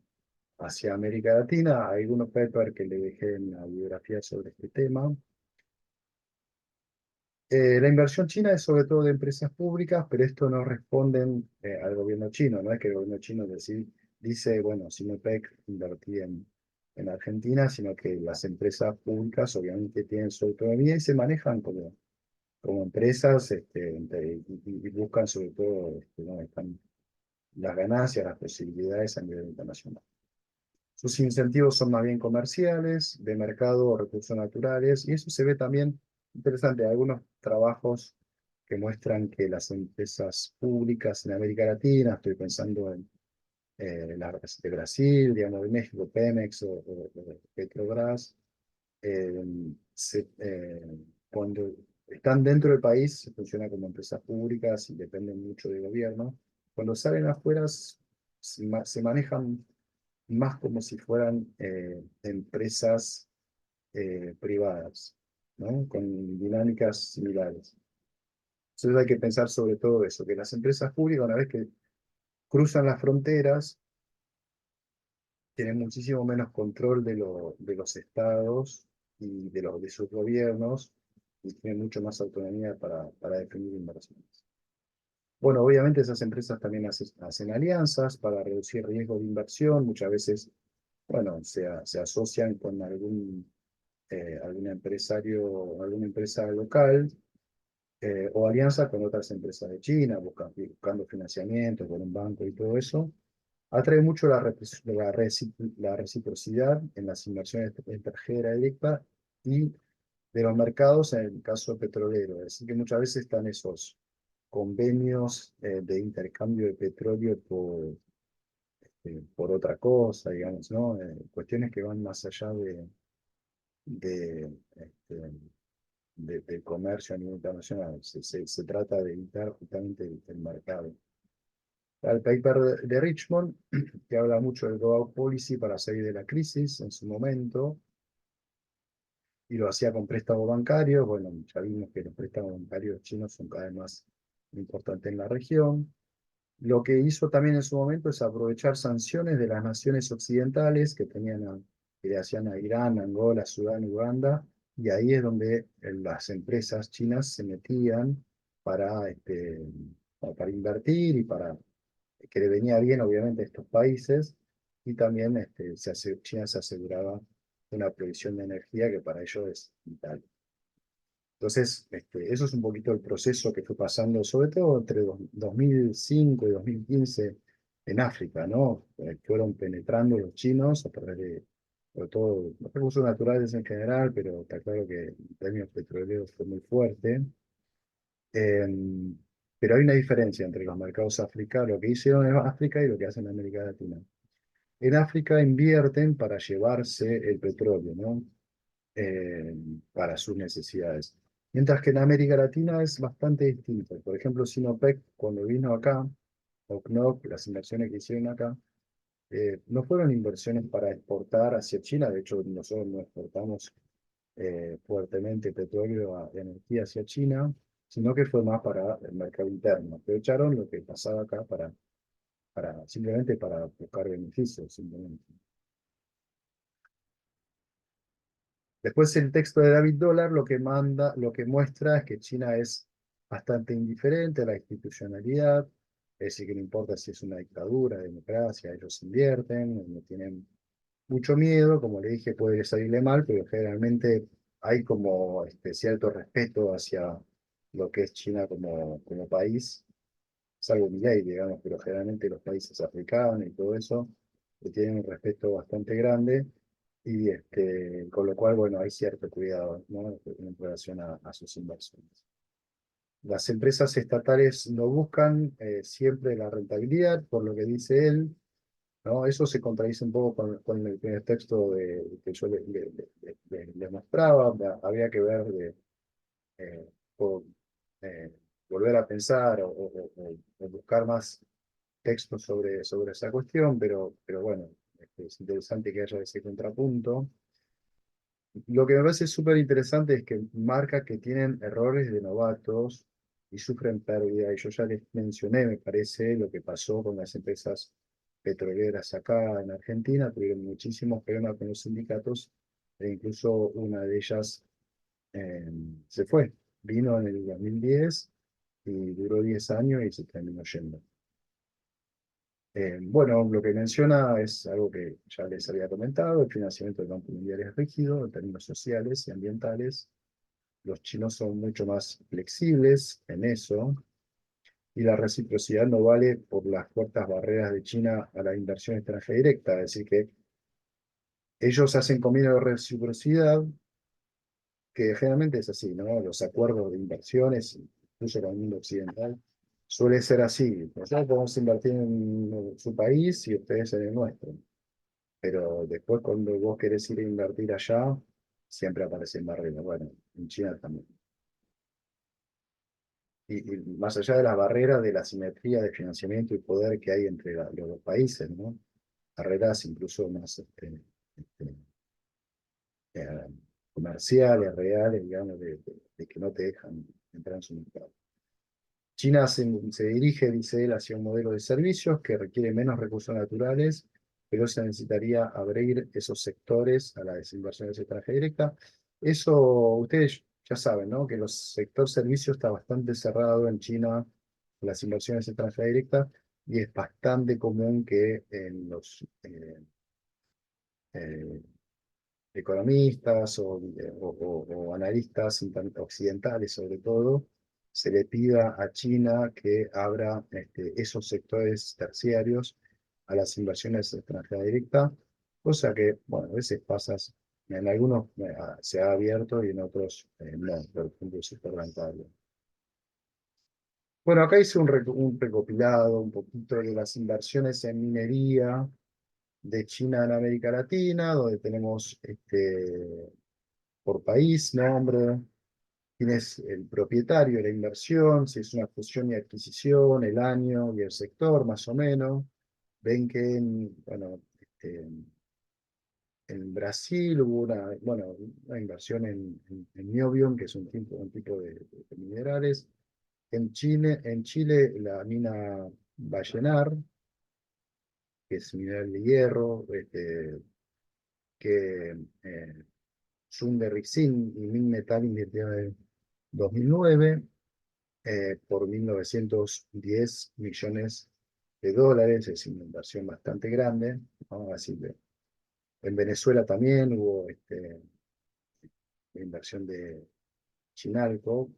hacia América Latina. Hay algunos papers que le dejé en la biografía sobre este tema. La inversión china es sobre todo de empresas públicas, pero esto no responden al gobierno chino, no es que el gobierno chino dice, bueno, Sinopec invertí en Argentina, sino que las empresas públicas obviamente tienen su autonomía y se manejan como empresas y buscan sobre todo dónde están las ganancias, las posibilidades a nivel internacional. Sus incentivos son más bien comerciales, de mercado o recursos naturales, y eso se ve también interesante. Algunos trabajos que muestran que las empresas públicas en América Latina, estoy pensando en las de Brasil, digamos, de México, Pemex o Petrobras, eh, cuando están dentro del país, se funciona como empresas públicas y dependen mucho del gobierno. Cuando salen afuera, se manejan más como si fueran empresas privadas, ¿no? Con dinámicas similares. Entonces hay que pensar sobre todo eso, que las empresas públicas, una vez que cruzan las fronteras, tienen muchísimo menos control de los estados y de sus gobiernos y tienen mucho más autonomía para definir inversiones. Bueno, obviamente esas empresas también hacen alianzas para reducir riesgo de inversión, muchas veces, bueno, se asocian con algún empresario, alguna empresa local o alianza con otras empresas de China, buscando financiamiento con un banco y todo eso. Atrae mucho la reciprocidad en las inversiones extranjeras directas y de los mercados en el caso petrolero. Es decir, que muchas veces están esos convenios de intercambio de petróleo por otra cosa, digamos, ¿no? Cuestiones que van más allá de, este, del comercio a nivel internacional. Se trata de evitar justamente el mercado. El paper de Richmond, que habla mucho del Global Policy para salir de la crisis en su momento, y lo hacía con préstamos bancarios. Bueno, ya vimos que los préstamos bancarios chinos son cada vez más importantes en la región. Lo que hizo también en su momento es aprovechar sanciones de las naciones occidentales que le hacían a Irán, Angola, Sudán, Uganda, y ahí es donde las empresas chinas se metían para, para invertir y para que le venía bien, obviamente, a estos países, y también China se aseguraba una provisión de energía que para ellos es vital. Entonces, eso es un poquito el proceso que fue pasando, sobre todo entre 2005 y 2015 en África, ¿no? Fueron penetrando los chinos a través de, sobre todo, los recursos naturales en general, pero está claro que en términos petroleros fue muy fuerte. Pero hay una diferencia entre los mercados africanos, lo que hicieron en África y lo que hacen en América Latina. En África invierten para llevarse el petróleo, ¿no? eh, para sus necesidades. Mientras que en América Latina es bastante distinto. Por ejemplo, Sinopec, cuando vino acá, o CNOOC, las inversiones que hicieron acá, no fueron inversiones para exportar hacia China. De hecho, nosotros no exportamos fuertemente petróleo de energía hacia China, sino que fue más para el mercado interno. Aprovecharon lo que pasaba acá simplemente para buscar beneficios, simplemente. Después el texto de David Dollar lo que muestra es que China es bastante indiferente a la institucionalidad, es decir, que no importa si es una dictadura, democracia, ellos invierten, no tienen mucho miedo, como le dije, puede salirle mal, pero generalmente hay como cierto respeto hacia lo que es China como país, salvo Milei, digamos, pero generalmente los países africanos y todo eso le tienen un respeto bastante grande y con lo cual, bueno, hay cierto cuidado, ¿no? En relación a sus inversiones. Las empresas estatales no buscan siempre la rentabilidad, por lo que dice él, ¿no? Eso se contradice un poco con el primer texto que yo le mostraba. Había que ver eh, o, eh, volver a pensar o buscar más textos sobre esa cuestión, pero bueno, es interesante que haya ese contrapunto. Lo que me parece súper interesante es que marca que tienen errores de novatos y sufren pérdida. Y yo ya les mencioné, me parece, lo que pasó con las empresas petroleras acá en Argentina. Tuvieron muchísimos problemas con los sindicatos e incluso una de ellas eh, se fue. Vino en el 2010 y duró 10 años y se terminó yendo. Bueno, lo que menciona es algo que ya les había comentado: el financiamiento del Banco Mundial es rígido en términos sociales y ambientales. Los chinos son mucho más flexibles en eso, y la reciprocidad no vale por las fuertes barreras de China a la inversión extranjera directa. Es decir, que ellos hacen convenio de reciprocidad, que generalmente es así, ¿no? Los acuerdos de inversiones, incluso con el mundo occidental, suele ser así. Nosotros podemos invertir en su país y ustedes en el nuestro. Pero después cuando vos querés ir a invertir allá, siempre aparecen barreras. Bueno, en China también. Y más allá de las barreras de la simetría de financiamiento y poder que hay entre los dos países, ¿no? Barreras incluso más este, eh, comerciales, reales, digamos, de que no te dejan entrar en su mercado. China se dirige, dice él, hacia un modelo de servicios que requiere menos recursos naturales, pero se necesitaría abrir esos sectores a las inversiones extranjeras directas. Eso ustedes ya saben, ¿no? Que el sector servicios está bastante cerrado en China, las inversiones extranjeras directas, y es bastante común que en los eh, economistas o analistas occidentales, sobre todo, se le pida a China que abra esos sectores terciarios a las inversiones extranjeras directas, cosa que, bueno, a veces pasa, en algunos se ha abierto y en otros no, por ejemplo, el sector bancario. Bueno, acá hice un recopilado un poquito de las inversiones en minería de China en América Latina, donde tenemos por país, nombre, quién es el propietario de la inversión, si es una fusión y adquisición, el año y el sector, más o menos. Ven que bueno, en Brasil hubo bueno, una inversión en niobium, que es un tipo de minerales. En Chile la mina Vallenar, que es mineral de hierro, que Sunde Rixin y Minmetal invirtieron en 2009 por 1.910 millones de dólares. Es una inversión bastante grande, ¿no? Así que en Venezuela también hubo la inversión de Chinalco,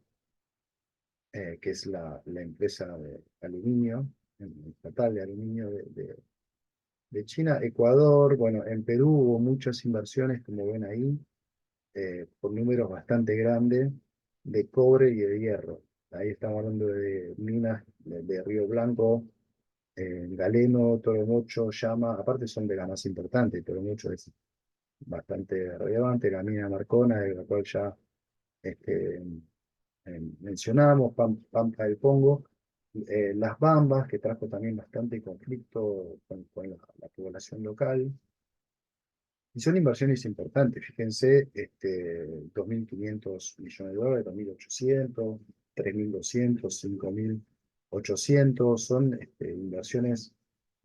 que es la empresa de aluminio, estatal de aluminio de China. Ecuador, bueno, en Perú hubo muchas inversiones, como ven ahí, por números bastante grandes, de cobre y de hierro. Ahí estamos hablando de minas de Río Blanco, Galeno, Toromocho, Llama. Aparte son de las más importantes. Toromocho es bastante relevante, la mina Marcona, de la cual ya este, mencionamos, Pampa del Pongo. Las Bambas, que trajo también bastante conflicto con la población local. Y son inversiones importantes, fíjense, 2.500 millones de dólares, 2.800, 3.200, 5.800, son inversiones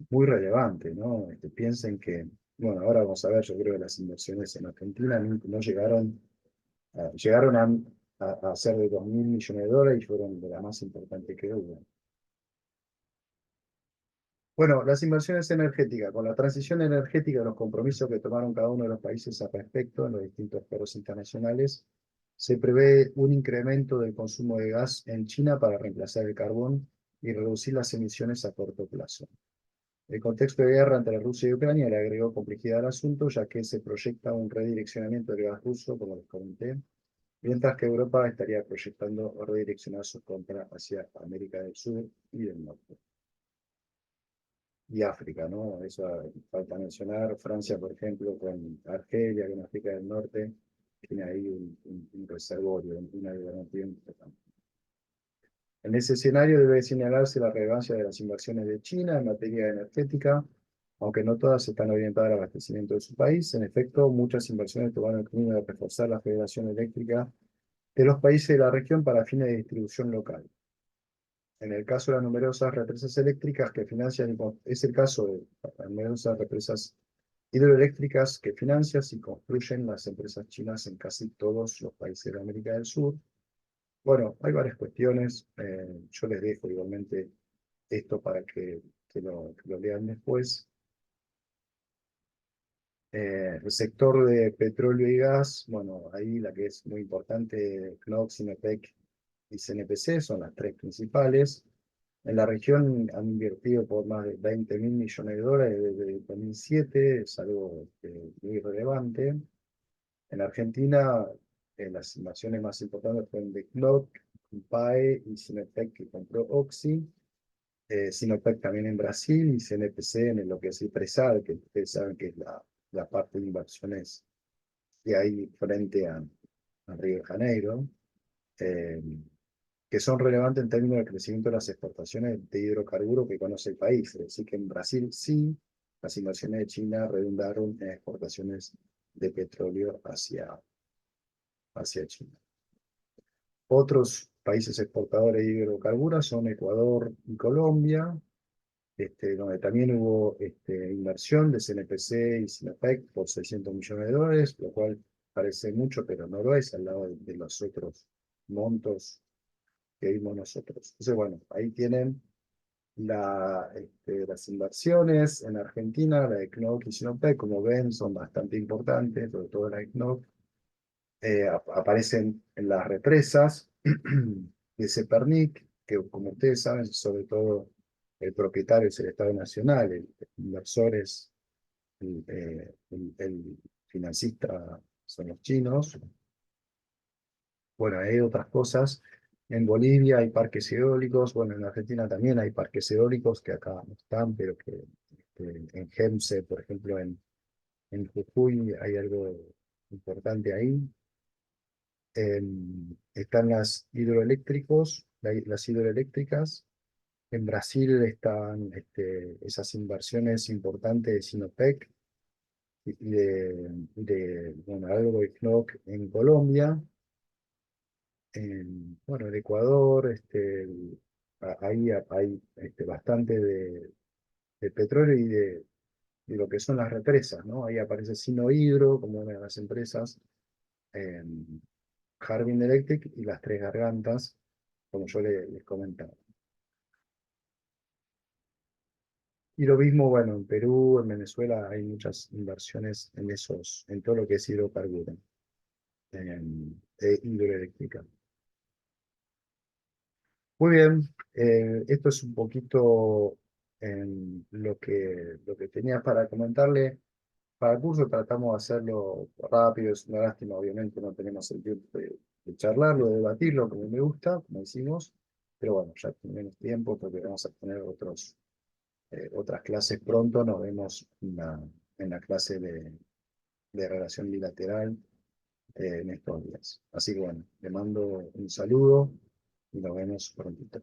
muy relevante, ¿no? Piensen que, bueno, ahora vamos a ver, yo creo que las inversiones en Argentina no llegaron, llegaron a ser de 2.000 millones de dólares y fueron de las más importantes que hubo. Bueno, las inversiones energéticas, con la transición energética, los compromisos que tomaron cada uno de los países al respecto en los distintos foros internacionales, se prevé un incremento del consumo de gas en China para reemplazar el carbón y reducir las emisiones a corto plazo. El contexto de guerra entre Rusia y Ucrania le agregó complejidad al asunto, ya que se proyecta un redireccionamiento del gas ruso, como les comenté, mientras que Europa estaría proyectando redireccionar sus compras hacia América del Sur y del Norte. Y África, ¿no? Eso falta mencionar. Francia, por ejemplo, con Argelia, con África del Norte, tiene ahí un reservorio, una garantía importante. En ese escenario debe señalarse la relevancia de las inversiones de China en materia energética, aunque no todas están orientadas al abastecimiento de su país. En efecto, muchas inversiones tomaron el camino de reforzar la federación eléctrica de los países de la región para fines de distribución local. En el caso de las numerosas represas eléctricas que financian, es el caso de las numerosas represas hidroeléctricas que financian y construyen las empresas chinas en casi todos los países de América del Sur. Bueno, hay varias cuestiones. Yo les dejo igualmente esto para que lo lean después. El sector de petróleo y gas, bueno, ahí la que es muy importante, CNOOC, Sinopec y CNPC son las tres principales. En la región han invertido por más de 20.000 millones de dólares desde el 2007, es algo muy relevante. En Argentina, las inversiones más importantes fueron de CNOOC, PAE y Sinopec, que compró Oxy. Sinopec también en Brasil y CNPC en lo que es el Presal, que ustedes saben que es la parte de inversiones que hay frente a Río de Janeiro. Eh, que son relevantes en términos de crecimiento de las exportaciones de hidrocarburos que conoce el país. Es decir, que en Brasil sí, las inversiones de China redundaron en exportaciones de petróleo hacia China. Otros países exportadores de hidrocarburos son Ecuador y Colombia, donde también hubo inversión de CNPC y Sinopec por 600 millones de dólares, lo cual parece mucho, pero no lo es al lado de los otros montos que vimos nosotros. Entonces, bueno, ahí tienen las inversiones en Argentina, la de CNOOC y Sinopec, como ven, son bastante importantes, sobre todo la de CNOOC. Aparecen en las represas de Cepernic, que como ustedes saben, sobre todo el propietario es el Estado Nacional, el inversor es el financista son los chinos. Bueno, hay otras cosas. En Bolivia hay parques eólicos, bueno, en Argentina también hay parques eólicos que acá no están, pero que en GEMSE, por ejemplo, en Jujuy hay algo importante ahí. Están las hidroeléctricas. En Brasil están esas inversiones importantes de Sinopec bueno, algo de CNOOC en Colombia. Bueno, en Ecuador, ahí hay bastante de petróleo y de lo que son las represas, ¿no? Ahí aparece Sinohidro como una de las empresas, Harbin Electric y las Tres Gargantas, como yo les comentaba. Y lo mismo, bueno, en Perú, en Venezuela hay muchas inversiones en todo lo que es hidrocarburo, hidroeléctrica. Muy bien, esto es un poquito lo que tenía para comentarle. Para el curso tratamos de hacerlo rápido, es una lástima, obviamente no tenemos el tiempo de charlarlo, de debatirlo como me gusta, como decimos, pero bueno, ya tenemos tiempo porque vamos a tener otras clases pronto, nos vemos en la clase de relación bilateral en estos días. Así que bueno, le mando un saludo y nos vemos prontito.